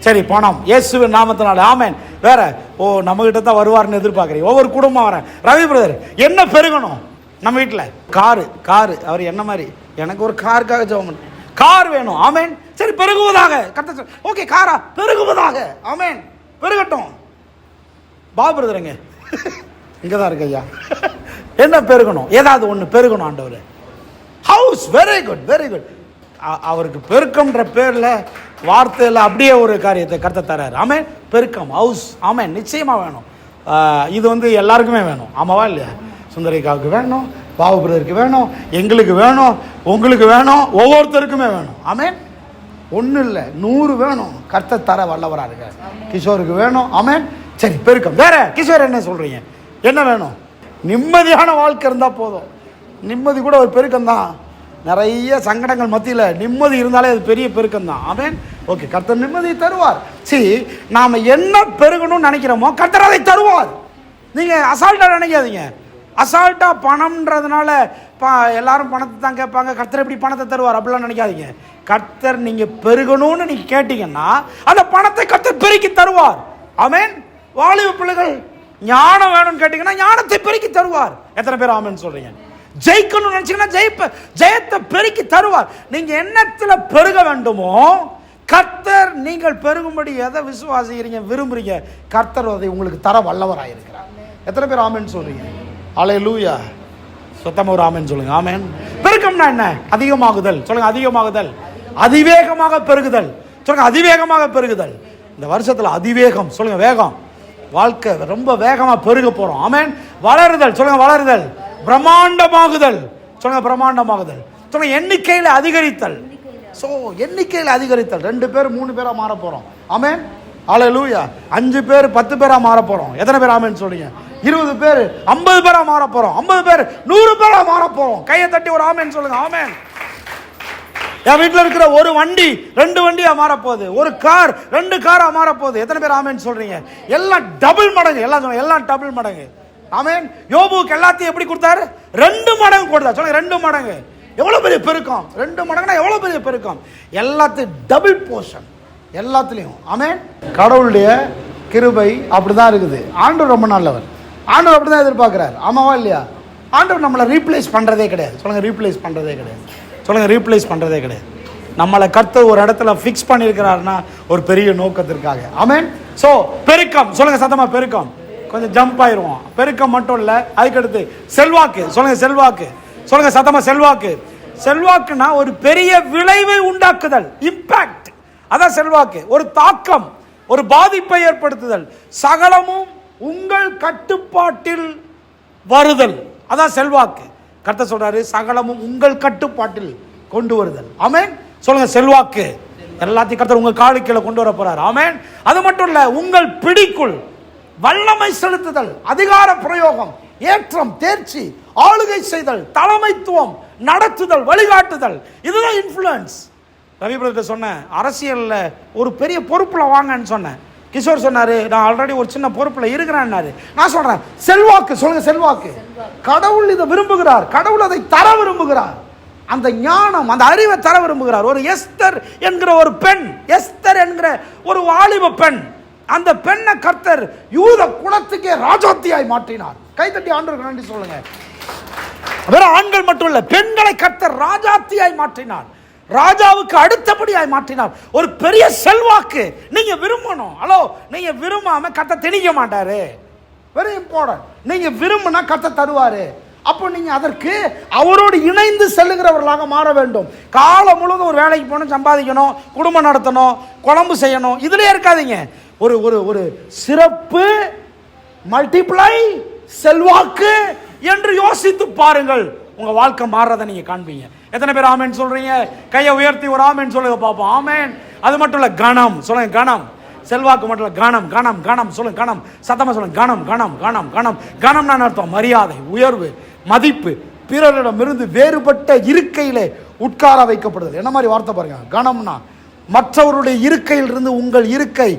சரி, பணம் இயேசுவின் நாமத்தினால. ஆமென். வேற? ஓ, நம்ம கிட்ட தான் வருவார்னு எதிர்பார்க்குறீங்க. ஒவ்வொரு குடும்பம் வரேன். ரவி பிரதர், என்ன பெருகணும் நம்ம வீட்டில்? காரு. அவர் என்ன மாதிரி? எனக்கு ஒரு காருக்காக ஜெபம். கார் வேணும். ஆமென். சரி, பெருகுவதாக. கரெக்டாக. ஓகே, காரா பெருகுவதாக. ஆமென். பெருகட்டும். பாபு பிரதருங்க இங்கே தான் இருக்கு ஐயா. என்ன பெருகணும்? ஏதாவது ஒன்று பெருகணும் ஆண்டவர். House. Very good, very good. அவருக்கு பெருக்கம்ன்ற பேர்ல வார்த்தையில் அப்படியே ஒரு காரியத்தை கர்த்தர் தராரு. ஆமென். பெருக்கம், ஹவுஸ். ஆமென். நிச்சயமா வேணும். இது எல்லாருக்குமே வேணும். ஆமாவா இல்லையா? சுந்தரிகாவுக்கு வேணும், பாபு பிரதருக்கு வேணும், எங்களுக்கு வேணும், உங்களுக்கு வேணும், ஒவ்வொருத்தருக்குமே வேணும். ஆமென். ஒன்றும் இல்லை, 100 வேணும். கர்த்தர் தர வல்லவரா இருக்க. கிஷோருக்கு வேணும். ஆமென். சரி, பெருக்கம். வேற? கிஷோர் என்ன சொல்றீங்க? என்ன வேணும்? நிம்மதியான வாழ்க்கை இருந்தால் போதும். நிம்மதி கூட ஒரு பெருக்கம் தான். நிறைய சங்கடங்கள் மத்தியில் நிம்மதி இருந்தாலே அது பெரிய பெருக்கம் தான். ஆமென். ஓகே, கர்த்தர் நிம்மதியை தருவார். சரி, நாம் என்ன பெருகணும்னு நினைக்கிறோமோ கர்த்தர் அதை தருவார். நீங்கள் அசால்ட்டாக நினைக்காதீங்க. அசால்ட்டாக பணம்ன்றதுனால எல்லாரும் பணத்தை தான் கேட்பாங்க, கர்த்தர் எப்படி பணத்தை தருவார் அப்படிலாம் நினைக்காதீங்க. கர்த்தர் நீங்கள் பெருகணும்னு நீங்கள் கேட்டீங்கன்னா அந்த பணத்தை கர்த்தர் பெருக்கி தருவார். ஆமென். வாலிப பிள்ளைகள் ஞானம் வேணும்னு கேட்டீங்கன்னா ஞானத்தை பெருக்கி தருவார். எத்தனை பேர் ஆமென் சொல்றீங்க? ஜெயிக்கணும்னு நினைச்சீங்கன்னா ஜெயத்தை பெருக்கி தருவார். நீங்க என்னத்துல பெருக வேண்டுமோ கர்த்தர் நீங்கள் பெருகும்படி எதை விசுவாசிக்கிறீங்க, விரும்புறீங்க, கர்த்தர் அதை உங்களுக்கு தர வல்லவராயிருக்கிறார். எத்தனை பேர் ஆமென் சொல்றீங்க? அல்லேலூயா. சுத்தமா ஒரு ஆமென் சொல்லுங்க. ஆமென். பெருக்கம்னா என்ன? அதிகமாகுதல். சொல்லுங்க அதிகமாகுதல். அதிவேகமாக பெருகுதல். சொல்லுங்க அதிவேகமாக பெருகுதல். இந்த வருஷத்துல அதிவேகம், சொல்லுங்க வேகம், வாழ்க்கை ரொம்ப வேகமா பெருக போறோம். ஆமென். வளருதல், சொல்லுங்க வளருதல். பிரம்மாண்டமாகுதல், சொல்லுங்க பிரம்மாண்டமாகுதல். சொல்லுங்க எண்ணிக்கையில அதிகரித்தல். சோ எண்ணிக்கையில அதிகரித்தல். 2 பேர் 3 பேரா மாற போறோம். ஆமென். ஹல்லேலூயா. 5 பேர் 10 பேரா மாற போறோம். எத்தனை பேர் ஆமென் சொல்றீங்க? 20 பேர் 50 பேரா மாற போறோம். 50 பேர் 100 பேரா மாற போறோம். கையை தட்டி ஒரு ஆமென் சொல்லுங்க. ஆமென். என் வீட்டில் இருக்கிற ஒரு வண்டி 2 வண்டியா மாற போகுது. ஒரு கார் 2 காரா மாற போகுது. எத்தனை பேர் ஆமென் சொல்றீங்க? எல்லாம் டபுள் மடங்கு. எல்லாம் டபுள் மடங்கு. ஆமென். யோபுக்கு எல்லாத்தையும் எப்படி கொடுத்தாரு? 2 மடங்கு கொடுத்தார். சொல்லுங்க 2 மடங்கு. எவ்வளவு பெரிய பெருக்கம்! 2 மடங்குனா எவ்வளவு பெரிய பெருக்கம்! எல்லாத்தையும் டபுள் போர்ஷன் எல்லாத்துலயும். ஆமென். கடவுளுடைய கிருபை அப்படிதான் இருக்குது. ஆண்டவர் ரொம்ப நல்லவர். ஆண்டவர் அப்படிதான் எதிர்பார்க்கிறார். ஆமாவா இல்லையா? ஆண்டவர் நம்மளை ரீப்ளேஸ் பண்றதே கிடையாது. சொல்லுங்க ரீப்ளேஸ் பண்றதே கிடையாது. சொல்லுங்க ரீப்ளேஸ் பண்றதே கிடையாது. நம்மளை கர்த்தர் ஒரு இடத்துல ஃபிக்ஸ் பண்ணியிருக்கிறாருன்னா ஒரு பெரிய நோக்கத்திற்காக. ஆமென். சோ பெருக்கம், சொல்லுங்க சத்தமா பெருக்கம். கொஞ்சம் ஜம்ப் ஆயிருவோம். பெருக்கம் மட்டும் இல்ல, அதுக்கடுத்து செல்வாக்கு. சொல்லுங்க செல்வாக்கு. சொல்லுங்க சத்தமா செல்வாக்கு. செல்வாக்குனா ஒரு பெரிய விளைவை உண்டாக்குதல், இம்பாக்ட். அதான் செல்வாக்கு. ஒரு தாக்கம், ஒரு பாதிப்பை ஏற்படுத்துதல், சகலமும் உங்கள் கட்டுப்பாட்டில் வருதல். அதான் செல்வாக்கு. கர்த்தர் சொல்றாரு சகலமும் உங்கள் கட்டுப்பாட்டில் கொண்டு வருதல். ஆமென். சொல்லுங்க செல்வாக்கு. எல்லாத்தையும் கர்த்தர் உங்க காலு கீழே கொண்டு வர போறார். ஆமென். அது மட்டும் இல்ல, உங்கள் பிடிக்குள் வல்லமை செலுத்துதல், அதிகார பிரயோகம், ஏற்றம், தேர்ச்சி, ஆளுகை செய்தல், தலைமைத்துவம், நடத்துதல், வழிகாட்டுதல். இதுதான் இன்ஃப்ளூயன்ஸ். ரவி பிரதர் சொன்னேன், அரசியல்ல ஒரு பெரிய பொறுப்புல வாங்கன்னு சொன்னேன். கிஷோர் சொன்னாரு நான் ஆல்ரெடி ஒரு சின்ன பொறுப்புல இருக்கிறேன்னாரு. நான் சொல்றேன் செல்வாக்கு. சொல்லுங்க செல்வாக்கு. கடவுள் இதை விரும்புகிறார். கடவுள் அதை தர விரும்புகிறார். அந்த ஞானம், அந்த அறிவை தர விரும்புகிறார். ஒரு எஸ்தர் என்கிற ஒரு பெண், எஸ்தர் என்கிற ஒரு வாலிப பெண், அந்த பெண்ணை கர்த்தர் யூத குலத்துக்கே ராஜாத்தியாய் மாற்றினார். கைதட்டி ஆண்டவருக்கு நன்றி சொல்லுங்க. வேற ஆண்கள் மட்டும் இல்ல, பெண்களை கர்த்தர் ராஜாத்தியாய் மாற்றினார். ராஜாவுக்கு அடுத்தபடியாய் மாற்றினார். ஒரு பெரிய செல்வாக்கு. நீங்க விரும்பணும். ஹலோ, நீங்க விரும்பாம கர்த்தர் திணிக்க மாட்டாரு. Very important. நீங்க விரும்பினா கர்த்தர் தருவாரு. அப்போ நீங்க அதற்கு அவரோடு இணைந்து செல்லுகிறவர்களாக மாற வேண்டும். காலம் முழுவதும் ஒரு வேலைக்கு போகணும், சம்பாதிக்கணும், குடும்பம் நடத்தணும், குழம்பு செய்யணும், இதுலயே இருக்காதீங்க. ஒரு ஒரு ஒரு சிறப்பு, மல்டிப்ளை, செல்வாக்கு என்று யோசித்து பாருங்கள். உங்க வாழ்க்கை மாறதை நீங்க காண்பீங்க. எத்தனை பேர் ஆமென் சொல்றீங்க? கையை உயர்த்தி ஒரு ஆமென் சொல்லுங்க பாப்போம். ஆமென். அது மட்டும் இல்ல, கணம். சொல்லுங்க கணம். செல்வாக்கு மட்டும் இல்ல, கணம். கணம் கணம் சொல்லுங்க. கணம் சத்தமா சொல்லுங்க. கணம் கணம் கணம் கணம். கணம்னா அர்த்தம் மரியாதை, உயர்வு, மதிப்பு, பிறரிடமிருந்து வேறுபட்ட இருக்கையிலே உட்கார வைக்கப்படுது. என்ன மாதிரி வார்த்தை பாருங்க. கணம்னா மற்றவருடைய இருக்கையிலிருந்து உங்கள் இருக்கை,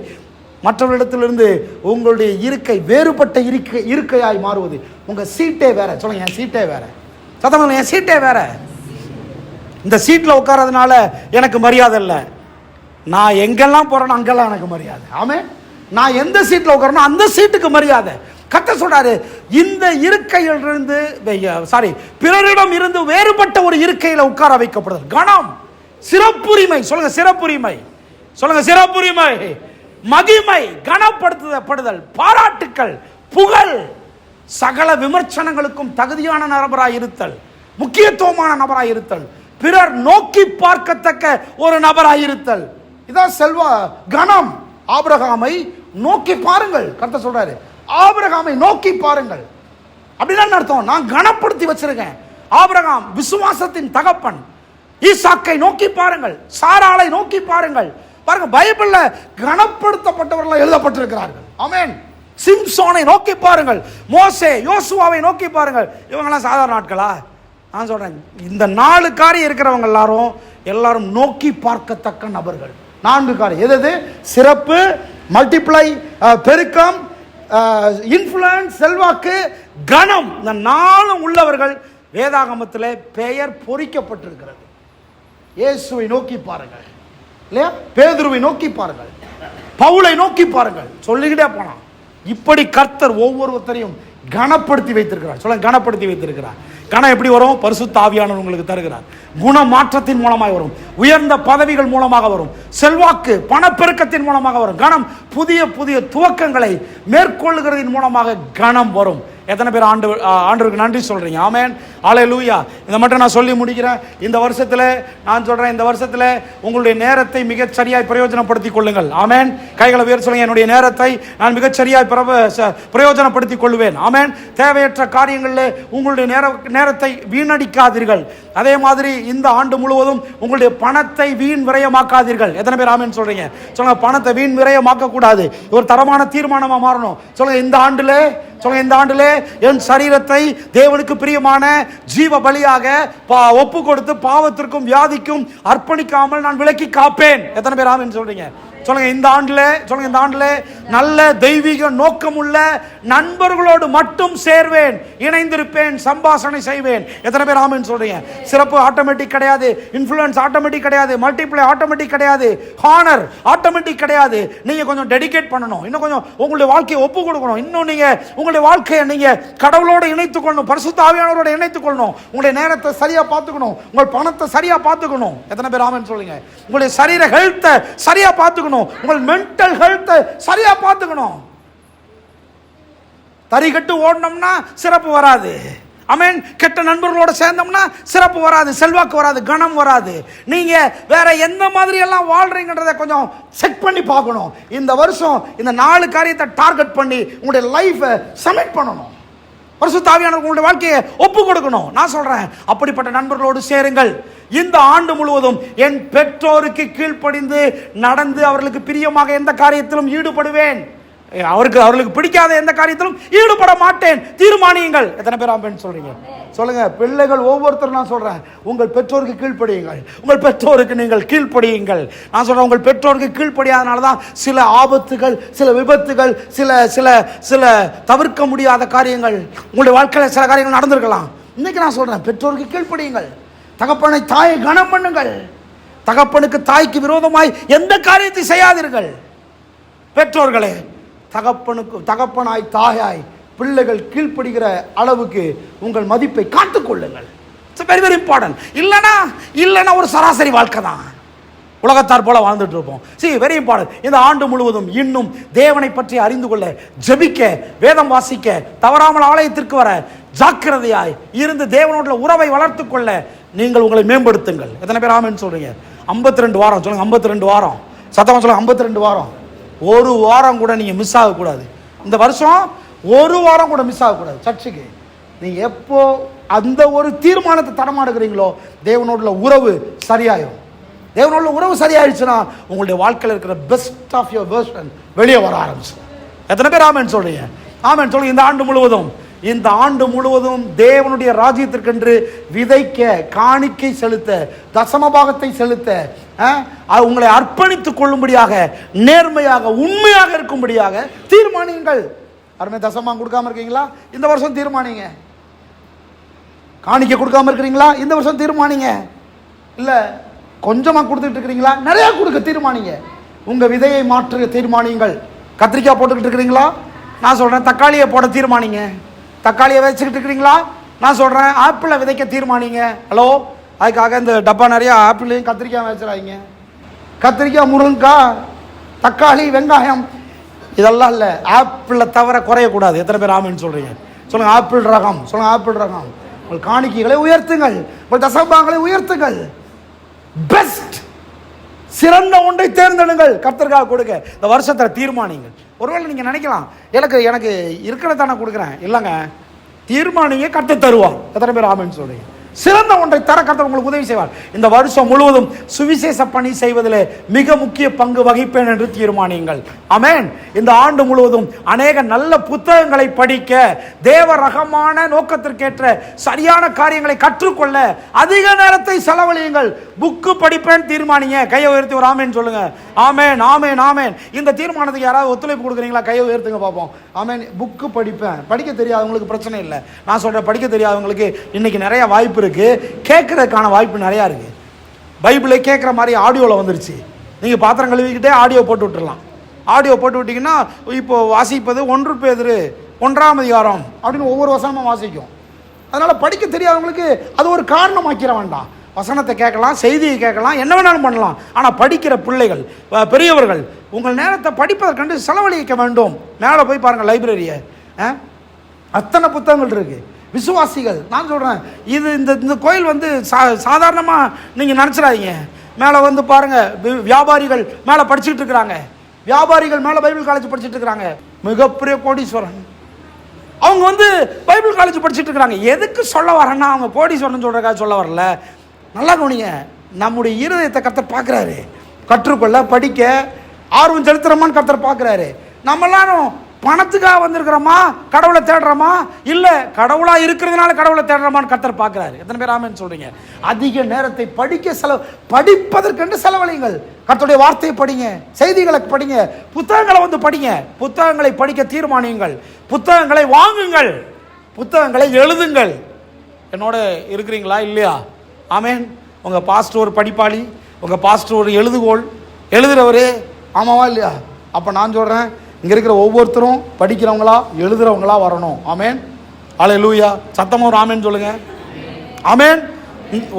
மற்றவரிடத்திலிருந்து உங்களுடைய இருக்கை வேறுபட்ட இருக்கையாய் மாறுவது. உங்க சீட்டே வேற. சொல்லுங்க என் சீட்டே வேற. சத்தமா என் சீட்டே வேற. இந்த சீட்ல உட்காரதுனால எனக்கு மரியாதை இல்லை. நான் எங்கெல்லாம் போறேனோ அங்கெல்லாம் எனக்கு மரியாதை. ஆமென். நான் எந்த சீட்ல உட்காரனோ அந்த சீட்டுக்கு மரியாதை. கர்த்தர் சொல்றாரு இந்த இருக்கையிலிருந்து பிறரிடம் இருந்து வேறுபட்ட ஒரு இருக்கையில உட்கார வைக்கப்படுது. கணம், சிறப்புரிமை. சொல்லுங்க சிறப்புரிமை. சொல்லுங்க சிறப்புரிமை. மகிமை, கனப்படுத்தப்படுதல், பாராட்டுக்கள், புகழ், சகல விமர்சனங்களுக்கும் தகுதியான நபராய் இருத்தல், முக்கியத்துவமான நபராய் இருத்தல், பிறர் நோக்கி பார்க்கத்தக்க ஒரு நபராய் இருத்தல். இதான் செல்வா கணம். ஆபிரகாமை நோக்கி பாருங்கள். கர்த்தர் சொல்றாரு ஆபிரகாமை நோக்கி பாருங்கள். அப்படின்னா அர்த்தம், நான் கனப்படுத்தி வச்சிருக்கேன். ஆபிரகாம் விசுவாசத்தின் தகப்பன். ஈசாக்கை நோக்கி பாருங்கள், சாராளை நோக்கி பாருங்கள். பாருங்க, பைபிள்ல கனப்படுத்தப்பட்டவர்கள் எழுதப்பட்டிருக்கிறார்கள். ஆமென். சிம்சோனை நோக்கி பாருங்கள், மோசே, யோசுவாவை நோக்கி பாருங்கள். இவங்கெல்லாம் சாதாரண ஆட்களா? நான் சொல்றேன், இந்த 4 காரியம் இருக்கிறவங்க எல்லாரும் நோக்கி பார்க்கத்தக்க நபர்கள். 4 காரியம். எது? சிறப்பு, மல்டிப்ளை, பெருக்கம், இன்ஃப்ளூயன்ஸ், செல்வாக்கு, கணம். இந்த 4 உள்ளவர்கள் வேதாகமத்தில் பெயர் பொறிக்கப்பட்டிருக்கிறது. இயேசுவை நோக்கி பாருங்கள், இல்லையா? பேதுருவை நோக்கி பாருங்கள், பவுலை நோக்கி பாருங்கள், சொல்லிக்கிட்டே போனான். இப்படி கர்த்தர் ஒவ்வொருத்தரையும் கனப்படுத்தி வைத்திருக்கிறார். சொல்ல கனப்படுத்தி வைத்திருக்கிறார். கனம் எப்படி வரும்? பரிசுத்த ஆவியானவர் உங்களுக்கு தருகிறார். குண மாற்றத்தின் மூலமாக வரும், உயர்ந்த பதவிகள் மூலமாக வரும், செல்வாக்கு பணப்பெருக்கத்தின் மூலமாக வரும். கனம் புதிய புதிய துவக்கங்களை மேற்கொள்ளுகிறதின் மூலமாக கனம் வரும். எத்தனை பேர் ஆண்டவருக்கு நன்றி சொல்றீங்க? ஆமென், ஹல்லேலூயா. இதை மட்டும் நான் சொல்லி முடிக்கிறேன். இந்த வருஷத்துல நான் சொல்றேன், இந்த வருஷத்துல உங்களுடைய நேரத்தை மிகச் சரியாய் பிரயோஜனப்படுத்திக் கொள்ளுங்கள். ஆமென். கைகளை உயர்த்தி சொல்லுங்க, என்னுடைய நேரத்தை நான் மிகச் சரியாய் பிரயோஜனப்படுத்திக் கொள்வேன். ஆமென். தேவையற்ற காரியங்களில் உங்களுடைய நேரத்தை வீணடிக்காதீர்கள். அதே மாதிரி இந்த ஆண்டு முழுவதும் உங்களுடைய பணத்தை வீண் விரயமாக்காதீர்கள். எத்தனை பேர் ஆமென் சொல்றீங்க? சொல்லுங்க, பணத்தை வீண் விரயமாக்க கூடாது. ஒரு தரமான தீர்மானமா மாறணும். சொல்லுங்க, இந்த ஆண்டிலே என் சரீரத்தை தேவனுக்கு பிரியமான ஜீவ பலியாக ஒப்பு கொடுத்து பாவத்திற்கும் வியாதிக்கும் அர்ப்பணிக்காமல் நான் விலக்கி காப்பேன். எத்தனை பேர் ஆமென் சொல்றீங்க? சொல்லுங்க, இந்த ஆண்டுல நல்ல தெய்வீக நோக்கமுள்ள நண்பர்களோடு மட்டும் சேர்வேன், இணைந்திருப்பேன், சம்பாஷணை செய்வேன். எத்தனை பேர் ஆமென் சொல்றீங்க? சிறப்பு ஆட்டோமேட்டிக் கிடையாது, இன்ஃப்ளூயன்ஸ் ஆட்டோமேட்டிக் கிடையாது, மல்டிப்ளை ஆட்டோமேட்டிக் கிடையாது, ஹானர் ஆட்டோமேட்டிக் கிடையாது. நீங்க கொஞ்சம் டெடிகேட் பண்ணணும், இன்னும் கொஞ்சம் உங்களுடைய வாழ்க்கையை ஒப்பு கொடுக்கணும், இன்னும் நீங்க உங்களுடைய வாழ்க்கையை நீங்க கடவுளோடு இணைத்துக் கொள்ளணும், பரிசுத்த ஆவியானவரோட இணைத்துக் கொள்ளணும், உங்களுடைய நேரத்தை சரியா பார்த்துக்கணும், உங்கள் பணத்தை சரியா பார்த்துக்கணும். எத்தனை பேர் ஆமென் சொல்றீங்க? உங்களுடைய சரீர ஹெல்த்தை சரியா பார்த்துக்கணும், உங்கள் மென்டல் ஹெல்த் சரியா பார்த்துக்கணும். தரிகட்டு ஓடணும்னா சிறப்பு வராது. ஆமென். கெட்ட நண்பர்களோட சேர்ந்தோம்னா சிறப்பு வராது, செல்வாக்கு வராது, கணம் வராது. நீங்க வேற எந்த மாதிரி எல்லாம் வாழ்றீங்கன்றதை கொஞ்சம் செக் பண்ணி பார்க்கணும். இந்த வருஷம் இந்த 4 காரியத்தை டார்கெட் பண்ணி உங்களுடைய லைஃபை சப்மிட் பண்ணணும். பரிசுத்த ஆவியானவர் உங்களுடைய வாழ்க்கையை ஒப்பு கொடுக்கணும். நான் சொல்றேன், அப்படிப்பட்ட நண்பர்களோடு சேருங்கள். இந்த ஆண்டு முழுவதும் என் பெற்றோருக்கு கீழ்ப்படிந்து நடந்து அவர்களுக்கு பிரியமாக எந்த காரியத்திலும் ஈடுபடுவேன், அவர்களுக்கு பிடிக்காத எந்த காரியத்திலும் ஈடுபட மாட்டேன். தீர்மானியுங்கள். எத்தனை பேர் ஆமென் சொல்றீங்க? சொல்லுங்க, பிள்ளைகள் ஒவ்வொருத்தரும் நான் சொல்றேன், உங்கள் பெற்றோருக்கு கீழ்ப்படியுங்கள், உங்கள் பெற்றோருக்கு நீங்கள் கீழ்ப்படியுங்கள். நான் சொல்றேன், உங்கள் பெற்றோருக்கு கீழ்ப்படியாதனால தான் சில ஆபத்துகள், சில விபத்துகள், சில சில சில தவிர்க்க முடியாத காரியங்கள் உங்களுடைய வாழ்க்கையில் சில காரியங்கள் நடந்திருக்கலாம். இன்னைக்கு நான் சொல்றேன், பெற்றோருக்கு கீழ்ப்படியுங்கள். தகப்பனை தாயை கனம் பண்ணுங்கள். தகப்பனுக்கு தாய்க்கு விரோதமாய் எந்த காரியத்தை செய்யாதீர்கள். பெற்றோர்களே, தகப்பனாய் தாயாய் பிள்ளைகள் கீழ்ப்படுகிற அளவுக்கு உங்கள் மதிப்பை காத்துக்கொள்ளுங்கள். It's very very important. இல்லைன்னா ஒரு சராசரி வாழ்க்கை தான், உலகத்தார் போல வாழ்ந்துட்டு இருப்போம். Very important. இந்த ஆண்டு முழுவதும் இன்னும் தேவனை பற்றி அறிந்து கொள்ள, ஜெபிக்க, வேதம் வாசிக்க, தவறாமல் ஆலயத்திற்கு வர, ஜாக்கிரதையாய் இருந்து தேவனோட உறவை வளர்த்து கொள்ள நீங்கள் உங்களை மேம்படுத்துங்கள். எத்தனை பேர் ஆமென் சொல்றீங்க? 52 வாரம் சொல்லுங்க, 52 வாரம் சத்தமா சொல்லுங்க, 52 வாரம். ஒரு வாரம் கூட நீங்க மிஸ் ஆகக்கூடாது. இந்த வருஷம் ஒரு வாரம் கூட மிஸ் ஆகக்கூடாது. சர்ச்சுக்கு நீங்க எப்போ அந்த ஒரு தீர்மானத்தை தரமாடுகிறீங்களோ தேவனோட உறவு சரியாயிடும். தேவனோட உறவு சரியாயிடுச்சுன்னா உங்களுடைய வாழ்க்கையில் இருக்கிற பெஸ்ட் ஆஃப் யுவர் வெர்ஷன் வெளியே வர ஆரம்பிச்சு. எத்தனை பேர் ஆமென் சொல்றீங்க? ஆமென் சொல்லுங்க. இந்த ஆண்டு முழுவதும் தேவனுடைய ராஜ்யத்திற்கென்று விதைக்க, காணிக்கை செலுத்த, தசமபாகத்தை செலுத்த, உங்களை அர்ப்பணித்துக் கொள்ளும்படியாக, நேர்மையாக, உண்மையாக இருக்கும்படியாக தீர்மானியுங்கள். அருமை, தசமாக கொடுக்காம இருக்கீங்களா? இந்த வருஷம் தீர்மானிங்க. காணிக்கை கொடுக்காம இருக்கிறீங்களா? இந்த வருஷம் தீர்மானிங்க. இல்லை கொஞ்சமாக கொடுத்துட்டு இருக்கிறீங்களா? நிறையா கொடுக்க தீர்மானிங்க. உங்கள் விதையை மாற்ற தீர்மானியுங்கள். கத்திரிக்காய் போட்டுக்கிட்டு இருக்கிறீங்களா? நான் சொல்கிறேன், தக்காளியை போட தீர்மானிங்க. தக்காளியை விதைச்சிக்கிட்டு இருக்கிறீங்களா? நான் சொல்கிறேன், ஆப்பிளை விதைக்க தீர்மானிங்க. ஹலோ, அதுக்காக இந்த டப்பா நிறையா ஆப்பிளையும் கத்திரிக்காய் வச்சுறாங்க. கத்திரிக்காய், முருங்கைக்காய், தக்காளி, வெங்காயம் இதெல்லாம் இல்லை. ஆப்பிளை தவிர குறையக்கூடாது. எத்தனை பேர் ஆமென் சொல்கிறீங்க? சொல்லுங்கள், ஆப்பிள் ரகம். சொல்லுங்கள், ஆப்பிள் ரகம். உங்கள் காணிக்கைகளை உயர்த்துங்கள், உங்கள் தசமபாகங்களை உயர்த்துங்கள். பெஸ்ட், சிறந்த ஒன்றை தேர்ந்தெடுங்கள். கர்த்தருக்காக கொடுக்க இந்த வருஷத்தில் தீர்மானிங்கள். ஒருவேளை நீங்கள் நினைக்கலாம், எனக்கு இருக்கிறத நான் கொடுக்குறேன். இல்லைங்க, தீர்மானிங்க, கர்த்தர் தருவார். எத்தனை பேர் ஆமென் சொல்றீங்க? சிறந்த ஒன்றை தர கர்த்தர் உங்களுக்கு உதவி செய்வார். இந்த வருஷம் முழுவதும் சுவிசேஷ பணி செய்வதில் மிக முக்கிய பங்கு வகிப்பேன் என்று தீர்மானியுங்கள். ஆமென். இந்த ஆண்டு முழுவதும் அநேக நல்ல புத்தகங்களை படிக்க, தேவ ரகமான நோக்கத்திற்கேற்ற சரியான காரியங்களை கற்றுக்கொள்ள அதிக நேரத்தை செலவழியுங்கள். புக்கு படிப்பேன் தீர்மானிங்க. கையை உயர்த்தி ஒரு ஆமேன் சொல்லுங்க. ஆமேன், ஆமேன், ஆமேன். இந்த தீர்மானத்துக்கு யாராவது ஒத்துழைப்பு கொடுக்குறீங்களா? கையை உயர்த்துங்க பார்ப்போம். ஆமேன். புக்கு படிப்பேன். படிக்க தெரியாதவங்களுக்கு பிரச்சனை இல்லை. நான் சொல்கிறேன், படிக்க தெரியாதவங்களுக்கு இன்னைக்கு நிறைய வாய்ப்பு இருக்கு. கேட்கறதுக்கான வாய்ப்பு நிறையா இருக்கு. பைபிளை கேட்குற மாதிரி ஆடியோவில் வந்துருச்சு. நீங்கள் பாத்திரம் கழுவிக்கிட்டே ஆடியோ போட்டு விட்டுடலாம். ஆடியோ போட்டு விட்டிங்கன்னா இப்போ வாசிப்பது 1 பேதுரு 1ஆம் அதிகாரம் அப்படின்னு ஒவ்வொரு வசனமும் வாசிக்கும். அதனால் படிக்க தெரியாதவங்களுக்கு அது ஒரு காரணமாக்கிற வேண்டாம். வசனத்தை கேட்கலாம், செய்தியை கேட்கலாம், என்ன வேணாலும் பண்ணலாம். ஆனால் படிக்கிற பிள்ளைகள், பெரியவர்கள் உங்கள் நேரத்தை படிப்பதற்கண்டு செலவழிக்க வேண்டும். மேலே போய் பாருங்கள் லைப்ரரியை. அத்தனை புத்தகங்கள் இருக்கு. விசுவாசிகள், நான் சொல்கிறேன், இது இந்த கோயில் வந்து சாதாரணமாக நீங்கள் நினச்சிடாதீங்க. மேலே வந்து பாருங்கள், வியாபாரிகள் மேலே படிச்சுட்டு இருக்கிறாங்க, வியாபாரிகள் மேலே பைபிள் காலேஜ் படிச்சுட்டு இருக்கிறாங்க. மிகப்பெரிய கோடீஸ்வரன் அவங்க வந்து பைபிள் காலேஜ் படிச்சுட்டு இருக்கிறாங்க. எதுக்கு சொல்ல வரேன்னா, அவங்க கோடீஸ்வரன் சொல்கிறக்காக சொல்ல வரல. நல்லா கவனிங்க, நம்முடைய இருதயத்தை கர்த்தர் பார்க்குறாரு. கற்றுக்கொள்ள, படிக்க ஆர்வம் செலுத்துகிறோமான்னு கர்த்தர் பார்க்குறாரு. நம்ம எல்லாரும் பணத்துக்காக வந்திருக்கிறோமா, கடவுளை தேடுறோமா, இல்லை கடவுளாக இருக்கிறதுனால கடவுளை தேடுறோமான்னு கர்த்தர் பார்க்குறாரு. எத்தனை பேர் ஆமென் சொல்கிறீங்க? அதிக நேரத்தை படிப்பதற்கென்று செலவழிங்கள். கர்த்தருடைய வார்த்தையை படிங்க, செய்திகளை படிங்க, புத்தகங்களை வந்து படிங்க. புத்தகங்களை படிக்க தீர்மானியுங்கள், புத்தகங்களை வாங்குங்கள், புத்தகங்களை எழுதுங்கள். என்னோட இருக்கிறீங்களா இல்லையா? ஆமென். உங்கள் பாஸ்டர் ஒரு படிப்பாளி, உங்கள் பாஸ்டர் ஒரு எழுதுகோள் எழுதுகிறவரே, ஆமாவா இல்லையா? அப்போ நான் சொல்கிறேன், இங்கே இருக்கிற ஒவ்வொருத்தரும் படிக்கிறவங்களா எழுதுகிறவங்களா வரணும். ஆமென். அல்லேலூயா. சத்தமாக ஒரு ஆமென் சொல்லுங்கள். ஆமென்.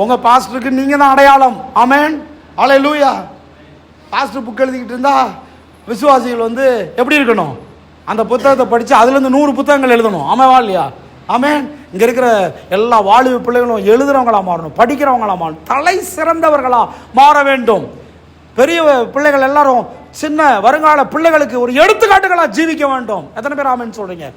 உங்கள் பாஸ்டருக்கு நீங்கள் தான் அடையாளம். ஆமென். அல்லேலூயா. பாஸ்டர் புக் எழுதிக்கிட்டு இருந்தா விசுவாசிகள் வந்து எப்படி இருக்கணும்? அந்த புத்தகத்தை படித்து அதுலேருந்து 100 புத்தகங்கள் எழுதணும். ஆமாவா இல்லையா? ஆமென். இங்கே இருக்கிற எல்லா வாலிப பிள்ளைகளும் எழுதுகிறவங்களா மாறணும், படிக்கிறவங்களா மாறணும், தலை சிறந்தவர்களா மாற வேண்டும். பெரிய பிள்ளைகள் எல்லாரும் சின்ன வருங்கால பிள்ளைகளுக்கு ஒரு எடுத்துக்காட்டுகளாக ஜீவிக்க வேண்டும். எத்தனை பேர் ஆமென் சொல்கிறீங்க?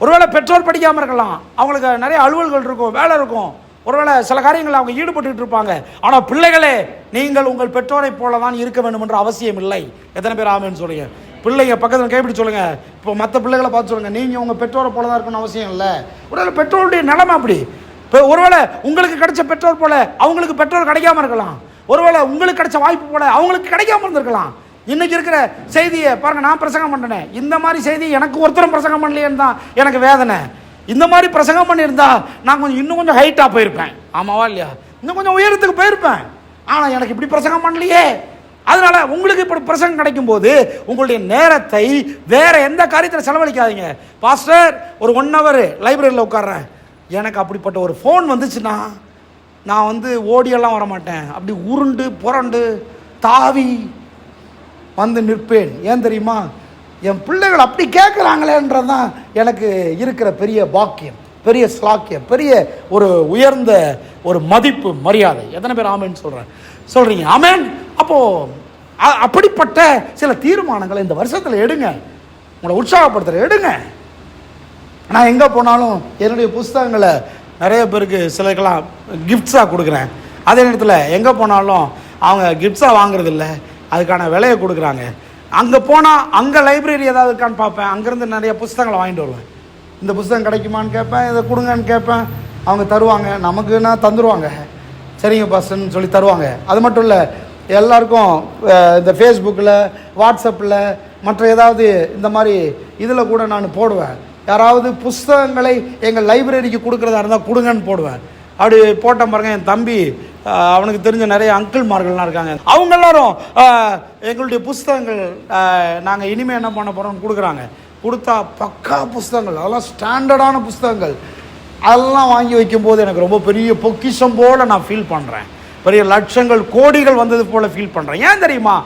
ஒருவேளை பெற்றோர் படிக்காமல் இருக்கலாம், அவங்களுக்கு நிறைய அலுவல்கள் இருக்கும், வேலை இருக்கும், ஒருவேளை சில காரியங்கள் அவங்க ஈடுபட்டு இருப்பாங்க. ஆனால் பிள்ளைகளே, நீங்கள் உங்கள் பெற்றோரை போல தான் இருக்க வேண்டும் என்ற அவசியம் இல்லை. எத்தனை பேர் ஆமென் சொல்றீங்க? பிள்ளைங்க பக்கத்தில் கைப்பிடி சொல்லுங்க. இப்போ மற்ற பிள்ளைகளை பார்த்து சொல்லுங்க, நீங்கள் உங்கள் பெற்றோரை போல தான் இருக்கணும்னு அவசியம் இல்லை. ஒருவேளை பெற்றோருடைய நிலைமை அப்படி. இப்போ ஒருவேளை உங்களுக்கு கிடைச்ச பெற்றோர் போல அவங்களுக்கு பெற்றோர் கிடைக்காம இருக்கலாம், ஒருவேளை உங்களுக்கு கிடைச்ச வாய்ப்பு போல அவங்களுக்கு கிடைக்காம இருந்திருக்கலாம். இன்னைக்கு இருக்கிற செய்தியை பாருங்க, நான் பிரசங்கம் பண்ணேன், இந்த மாதிரி செய்தி எனக்கு ஒருத்தரும் பிரசங்கம் பண்ணலையேன்னு தான் எனக்கு வேதனை. இந்த மாதிரி பிரசங்கம் பண்ணியிருந்தா நான் இன்னும் கொஞ்சம் ஹைட்டாக போயிருப்பேன். ஆமாவா இல்லையா? இன்னும் கொஞ்சம் உயரத்துக்கு போயிருப்பேன். ஆனால் எனக்கு இப்படி பிரசங்கம் பண்ணலையே. அதனால உங்களுக்கு இப்படி பிரசங்கம் கிடைக்கும் போது உங்களுடைய நேரத்தை வேற எந்த காரியத்தில் செலவழிக்காதீங்க. பாஸ்டர், ஒரு 1 hour லைப்ரரியில் உட்கார்றேன், எனக்கு அப்படிப்பட்ட ஒரு ஃபோன் வந்துச்சுன்னா நான் வந்து ஓடியெல்லாம் வரமாட்டேன், அப்படி உருண்டு புரண்டு தாவி வந்து நிற்பேன். ஏன் தெரியுமா? என் பிள்ளைகள் அப்படி கேட்குறாங்களேன்றது தான் எனக்கு இருக்கிற பெரிய பாக்கியம், பெரிய ஸ்லாக்கியம், பெரிய ஒரு உயர்ந்த ஒரு மதிப்பு, மரியாதை. எத்தனை பேர் ஆமென் சொல்கிறீங்க? ஆமென். அப்போது அப்படிப்பட்ட சில தீர்மானங்களை இந்த வருஷத்தில் எடுங்க, உங்களை உற்சாகப்படுத்துகிற எடுங்க. நான் எங்கே போனாலும் என்னுடைய புஸ்தகங்களை நிறைய பேருக்கு சிலருக்கெல்லாம் கிஃப்ட்ஸாக கொடுக்குறேன். அதே நேரத்தில் எங்கே போனாலும் அவங்க கிஃப்ட்ஸாக வாங்குறதில்ல, அதுக்கான விலையை கொடுக்குறாங்க. அங்கே போனால் அங்கே லைப்ரரி ஏதாவது இருக்கான்னு பார்ப்பேன், அங்கேருந்து நிறைய புஸ்தகங்களை வாங்கிட்டு வருவேன். இந்த புஸ்தகம் கிடைக்குமான்னு கேட்பேன், இதை கொடுங்கன்னு கேட்பேன், அவங்க தருவாங்க. நமக்குன்னா தந்துடுவாங்க, சரிங்க பாஸ்டர்னு சொல்லி தருவாங்க. அது மட்டும் இல்லை, எல்லாருக்கும் இந்த ஃபேஸ்புக்கில், வாட்ஸ்அப்பில், மற்ற ஏதாவது இந்த மாதிரி இதில் கூட நான் போடுவேன். யாராவது புஸ்தகங்களை எங்கள் லைப்ரரிக்கு கொடுக்குறதா இருந்தால் கொடுங்கன்னு போடுவேன். அப்படி போட்ட பாருங்க, என் தம்பி, அவனுக்கு தெரிஞ்ச நிறைய அங்கிள்மார்கள்லாம் இருக்காங்க, அவங்க எல்லாரும் எங்களுடைய புஸ்தகங்கள் நாங்கள் இனிமேல் என்ன பண்ண போகிறோம்னு கொடுக்குறாங்க. கொடுத்தா பக்கா புஸ்தகங்கள், அதெல்லாம் ஸ்டாண்டர்டான புஸ்தகங்கள், அதெல்லாம் வாங்கி வைக்கும்போது எனக்கு ரொம்ப பெரிய பொக்கிஷம் போல் நான் ஃபீல் பண்ணுறேன். பெரிய லட்சங்கள் கோடிகள் வந்தது போல் ஃபீல் பண்ணுறேன். ஏன் தெரியுமா?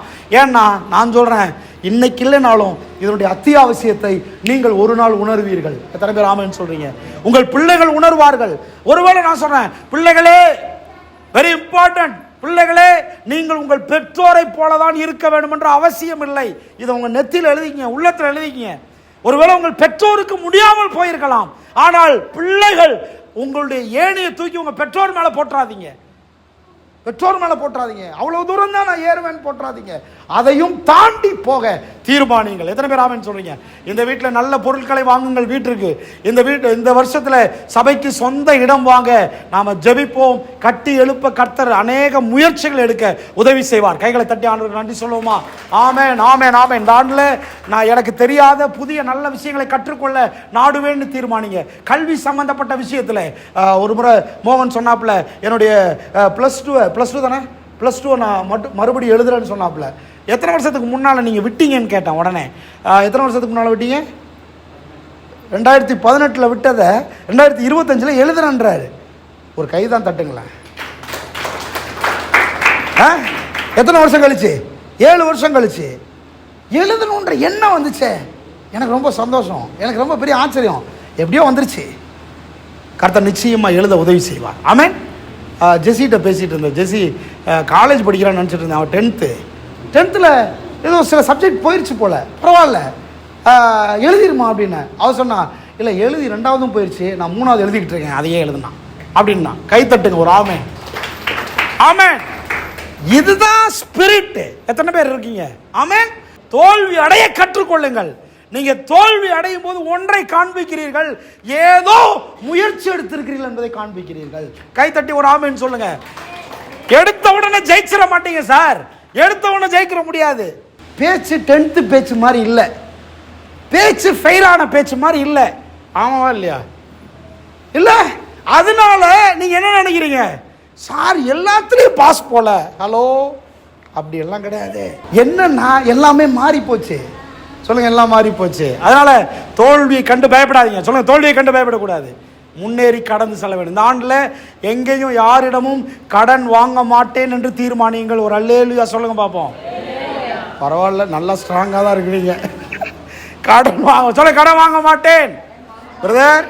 ஏன்னா நான் சொல்கிறேன், இன்னைக்கு இல்லைனாலும் இதனுடைய அத்தியாவசியத்தை நீங்கள் ஒரு நாள் உணர்வீர்கள். எத்தனை பேர் ஆமென் சொல்கிறீங்க? உங்கள் பிள்ளைகள் உணர்வார்கள். ஒருவேளை நான் சொல்கிறேன், பிள்ளைகளே, வெரி இம்பார்ட்டன்ட், பிள்ளைகளே, நீங்கள் உங்கள் பெற்றோரை போல தான் இருக்க வேண்டும் என்ற அவசியம் இல்லை. இதை உங்கள் நெத்தியில் எழுதிக்கிங்க, உள்ளத்தில் எழுதிக்கிங்க. ஒருவேளை உங்கள் பெற்றோருக்கு முடியாமல் போயிருக்கலாம், ஆனால் பிள்ளைகள் உங்களுடைய ஏணியை தூக்கி உங்கள் பெற்றோர் மேலே போட்டுறாதீங்க, பெற்றோர் மேலே போட்டுறாதீங்க. அவ்வளோ தூரம் தான் நான் ஏறுவேன்னு போட்டுறாதீங்க. அதையும் தாண்டி போக தீர்மானிங்கள். எத்தனை பேர் ஆமென் சொல்றீங்க? இந்த வீட்டில் நல்ல பொருட்களை வாங்குங்கள். வீட்டிற்கு இந்த வருஷத்தில் சபைக்கு சொந்த இடம் வாங்க நாம் ஜெபிப்போம். கட்டி எழுப்ப கர்த்தர் அநேக முயற்சிகள் எடுக்க உதவி செய்வார். கைகளை தட்டி ஆண்டவருக்கு நன்றி சொல்லுவோமா? ஆமென், ஆமென், ஆமென். இந்த ஆண்டில் நான் எனக்கு தெரியாத புதிய நல்ல விஷயங்களை கற்றுக்கொள்ள நாடுவேன்னு தீர்மானிங்க. கல்வி சம்பந்தப்பட்ட விஷயத்தில் ஒரு முறை மோகன் சொன்னாப்புல, என்னுடைய +2 தானே, +2 நான் மறுபடியும் எழுதுறேன்னு சொன்னாப்புல. எத்தனை வருஷத்துக்கு முன்னால் நீங்கள் விட்டீங்கன்னு கேட்டேன். உடனே எத்தனை வருஷத்துக்கு முன்னால் விட்டீங்க? 2018 விட்டதை 2025 எழுதுறேன்றாரு. ஒரு கைதான் தட்டுங்களேன். எத்தனை வருஷம் கழிச்சு? 7 வருஷம் கழிச்சு எழுதணுன்ற எண்ணம் வந்துச்சே. எனக்கு ரொம்ப சந்தோஷம், எனக்கு ரொம்ப பெரிய ஆச்சரியம். எப்படியோ வந்துருச்சு. கர்த்தர் நிச்சயமாக எழுத உதவி செய்வார். ஆமென். ஜெஸிகிட்ட பேசிகிட்டு இருந்தேன். ஜெஸி காலேஜ் படிக்கிறான்னு நினச்சிட்டு இருந்தேன். அவன் 10th ஏதோ சில சப்ஜெக்ட் போயிடுச்சு போல், பரவாயில்ல எழுதிருமா அப்படின்னு. அவன் சொன்னா, இல்லை எழுதி 2வதும் போயிடுச்சு, நான் 3வது எழுதிக்கிட்டு இருக்கேன், அதையே எழுதுனா அப்படின்னா. கைத்தட்டுங்க ஒரு ஆமென். ஆமென். இதுதான் ஸ்பிரிட். எத்தனை பேர் இருக்கீங்க? ஆமென். தோல்வி அடைய கற்றுக்கொள்ளுங்கள். நீங்க தோல்வி அடையும் போது ஒன்றை காண்பிக்கிறீர்கள், ஏதோ முயற்சி எடுத்திருக்கிறீர்கள் என்பதை காண்பிக்கிறீர்கள். கைத்தட்டி ஒரு ஆமென் சொல்லுங்க. எடுத்த உடனே ஜெயிச்சிட மாட்டீங்க சார், எடுத்த உடனே ஜெயிக்கிற முடியாது. பேச்சு 10th பேச்சு மாதிரி இல்லை, பேச்சு ஃபெயிலான பேச்சு மாதிரி இல்லை. ஆமாவா இல்லையா? இல்லை. அதனால நீங்க என்ன நினைக்கிறீங்க? சார் எல்லாத்துலேயும் பாஸ் போல. ஹலோ, அப்படி எல்லாம் கிடையாது. என்னன்னா எல்லாமே மாறி போச்சு. சொல்லுங்க, எல்லாம் மாறி போச்சு. அதனால தோல்வியை கண்டு பயப்படாதீங்க. சொல்லுங்க, தோல்வியை கண்டு பயப்படக்கூடாது. முன்னேறி கடந்து செல்ல வேண்டும். இந்த ஆண்டில் எங்கேயும் யாரிடமும் கடன் வாங்க மாட்டேன் என்று தீர்மானியுங்கள். ஒரு அல்லேலூயா சொல்லுங்க பார்ப்போம். பரவாயில்ல, நல்லா ஸ்ட்ராங்காக தான் இருக்கிறீங்க. கடன் வாங்க சொல்ல, கடன் வாங்க மாட்டேன் பிரதர்,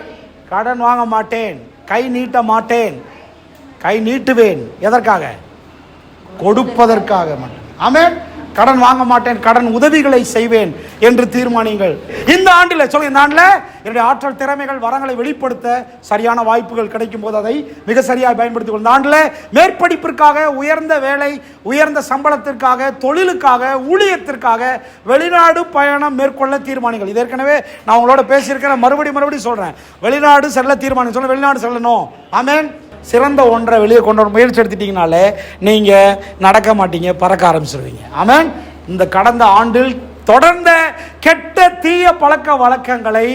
கடன் வாங்க மாட்டேன், கை நீட்ட மாட்டேன். கை நீட்டுவேன். எதற்காக? கொடுப்பதற்காக மட்டும். ஆமென். கடன் வாங்க மாட்டேன், கடன் உதவிகளை செய்வேன் என்று தீர்மானியுங்கள். இந்த ஆண்டில் சொல்லுங்க, இந்த ஆண்டில் என்னுடைய ஆற்றல், திறமைகள், வரங்களை வெளிப்படுத்த சரியான வாய்ப்புகள் கிடைக்கும் போது அதை மிக சரியாக பயன்படுத்திக் கொள்ளும். இந்த ஆண்டில் மேற்படிப்பிற்காக, உயர்ந்த வேலை, உயர்ந்த சம்பளத்திற்காக, தொழிலுக்காக, ஊழியத்திற்காக வெளிநாடு பயணம் மேற்கொள்ள தீர்மானிகள். இது ஏற்கனவே நான் உங்களோட பேசியிருக்கிறேன், மறுபடியும் சொல்றேன். வெளிநாடு செல்ல தீர்மானிக்க சொல்ல, வெளிநாடு செல்லணும். ஆமென். சிறந்த ஒன்றை வெளியே கொண்டு வர முயற்சி எடுத்துட்டீங்கனாலே நீங்கள் நடக்க மாட்டீங்க, பறக்க ஆரம்பிச்சிருவீங்க. ஆமென். இந்த கடந்த ஆண்டில் தொடர்ந்த கெட்ட தீய பழக்க வழக்கங்களை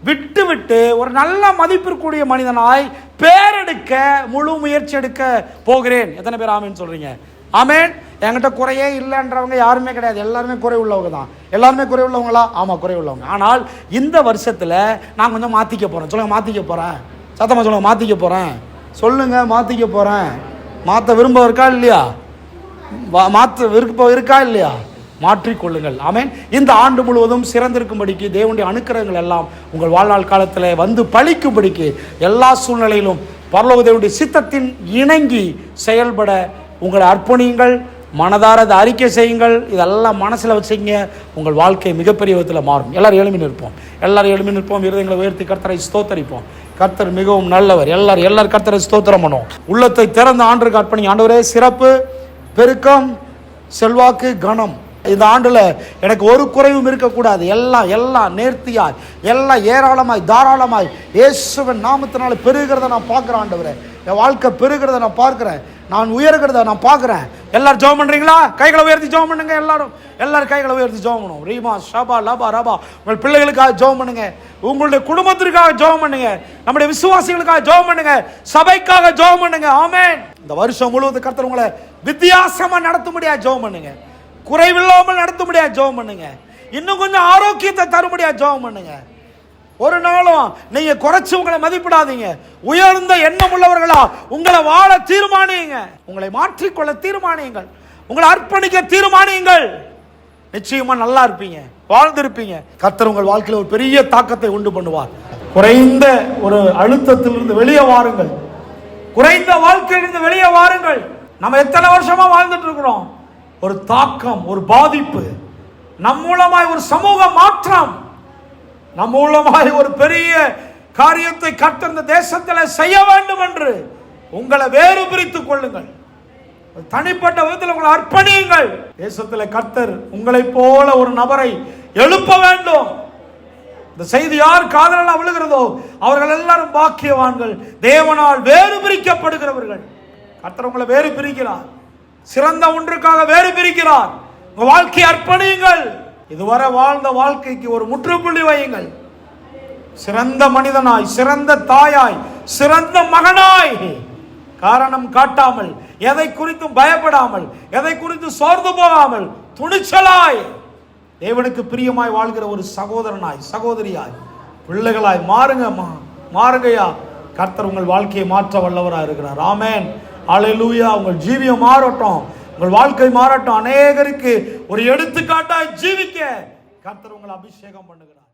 விட்டு ஒரு நல்ல மதிப்பிற்குரிய மனிதனாய் பேரெடுக்க முழு முயற்சி எடுக்க போகிறேன். எத்தனை பேர் ஆமென் சொல்றீங்க? ஆமென். என்கிட்ட குறையே இல்லைன்றவங்க யாருமே கிடையாது, எல்லாருமே குறை உள்ளவங்க தான். எல்லாருமே குறை உள்ளவங்களா? ஆமாம், குறை உள்ளவங்க. ஆனால் இந்த வருஷத்தில் நான் கொஞ்சம் மாற்றிக்க போகிறேன். சொல்லுங்கள், மாற்றிக்க போகிறேன். சத்தமாக சொல்லுங்கள், மாற்றிக்க போகிறேன். சொல்லுங்க, மாற்றிக்க போகிறேன். மாற்ற விரும்ப இருக்கா இல்லையா? மாற்ற விருப்பம் இருக்கா இல்லையா? மாற்றிக்கொள்ளுங்கள். ஆமென். இந்த ஆண்டு முழுவதும் சிறந்திருக்கும்படிக்கு தேவனுடைய அனுக்கிரகங்கள் எல்லாம் உங்கள் வாழ்நாள் காலத்தில் வந்து பலிக்கும்படிக்கு எல்லா சூழ்நிலையிலும் பரலோக தேவனுடைய சித்தத்தின் இணங்கி செயல்பட உங்களை அர்ப்பணியுங்கள். மனதார அதை அறிக்கை செய்யுங்கள். இதெல்லாம் மனசில் வச்சுங்க. உங்கள் வாழ்க்கை மிகப்பெரிய விதத்தில் மாறும். எல்லாரும் எழுமி நிற்போம். எல்லாரும் எழுமி நிற்போம். இருதயங்களை உயர்த்தி கர்த்தரை ஸ்தோத்தரிப்போம். கர்த்தர் மிகவும் நல்லவர். எல்லாரும் கர்த்தரை ஸ்தோத்திரம் பண்ணுவோம். உள்ளத்தை திறந்த ஆண்டுக்கு அர்ப்பணி. ஆண்டவரே, சிறப்பு, பெருக்கம், செல்வாக்கு, கனம் இந்த ஆண்டில் எனக்கு ஒரு குறைவும் இருக்கக்கூடாது. எல்லாம் நேர்த்தியாய், எல்லாம் ஏராளமாய், தாராளமாய் இயேசுவின் நாமத்தினால பெருகிறத நான் பார்க்குறேன். ஆண்டவரே, என் வாழ்க்கை பெருகிறத நான் பார்க்குறேன். நான் உயர்கிறத நான் பார்க்குறேன். எல்லாரும் ஜெபம் பண்ணுறீங்களா? கைகளை உயர்த்தி ஜெபம் பண்ணுங்க. எல்லாரும் கைகளை உயர்த்தி ஜெபம் பண்ணுவோம். ரீமா ஷபா லபா ரபா. உங்கள் பிள்ளைகளுக்காக ஜெபம் பண்ணுங்க. உங்களுடைய குடும்பத்திற்காக ஜெபம் பண்ணுங்க. நம்முடைய விசுவாசிகளுக்காக ஜெபம் பண்ணுங்க. சபைக்காக ஜெபம் பண்ணுங்க. ஆமென். இந்த வருஷம் முழுவதும் கர்த்தர் உங்களை வித்தியாசமா நடத்த முடியாது ஜெபம் பண்ணுங்க. குறைவில்லாமல் நடத்த முடியாது ஜெபம் பண்ணுங்க. இன்னும் கொஞ்சம் ஆரோக்கியத்தை தர முடியாது ஜெபம் பண்ணுங்க. ஒரு நாளும் நீங்க குறைச்சு உங்களை மதிப்பிடாதீங்க. உயர்ந்த எண்ணம் உள்ளவர்களா உங்களை வாழ தீர்மானியுங்க. உங்களை மாற்றிக்கொள்ள தீர்மானியுங்கள். உங்களை அர்ப்பணிக்க தீர்மானியுங்கள். நிச்சயமா நல்லா இருப்பீங்க, வாழ்ந்திருப்பீங்க. கர்த்தர் உங்கள் வாழ்க்கையில் ஒரு பெரிய தாக்கத்தை உண்டு பண்ணுவார். குறைந்த ஒரு அழுத்தத்திலிருந்து வெளியே வாருங்கள். குறைந்த வாழ்க்கையிலிருந்து வெளியே வாருங்கள். நம்ம எத்தனை வருஷமா வாழ்ந்துட்டு இருக்கிறோம். ஒரு தாக்கம், ஒரு பாதிப்பு, நம் மூலமாய் ஒரு சமூக மாற்றம், நம் மூலமாய் ஒரு பெரிய காரியத்தை கர்த்தர் இந்த தேசத்தில் செய்ய வேண்டும் என்று உங்களை வேறு பிரித்துக் கொள்ளுங்கள். தனிப்பட்ட விதத்தில் உங்களை அர்ப்பணியுங்கள். தேசத்தில் கர்த்தர் உங்களை போல ஒரு நபரை எழுப்ப வேண்டும். இந்த செய்தி யார் காதலால் விழுகிறதோ அவர்கள் எல்லாரும் பாக்கியவான்கள், தேவனால் வேறு பிரிக்கப்படுகிறவர்கள். கர்த்தர் உங்களை வேறு பிரிக்கிறார். சிறந்த ஒன்றுக்காக வேறு பிரிக்கிறார். உங்க வாழ்க்கையை அர்ப்பணியுங்கள். இதுவரை வாழ்ந்த வாழ்க்கைக்கு ஒரு முற்றுப்புள்ளி வையுங்கள். சிறந்த மனிதனாய், சிறந்த தாயாய், சிறந்த மகனாய், காரணம் காட்டாமல், எதை குறித்து பயப்படாமல், எதை குறித்து சோர்ந்து போகாமல், துணிச்சலாய் தேவனுக்கு பிரியமாய் வாழ்கிற ஒரு சகோதரனாய், சகோதரியாய், பிள்ளைகளாய் மாறுங்கய்யா. கர்த்தர் உங்கள் வாழ்க்கையை மாற்ற வல்லவராக இருக்கிறார். ஆமென். அல்லேலூயா. உங்கள் ஜீவியம் மாறட்டும், உங்கள் வாழ்க்கை மாறட்டும். அநேகருக்கு ஒரு எடுத்துக்காட்டாய் ஜீவிக்க கர்த்தர் உங்களை அபிஷேகம் பண்ணுகிறார்.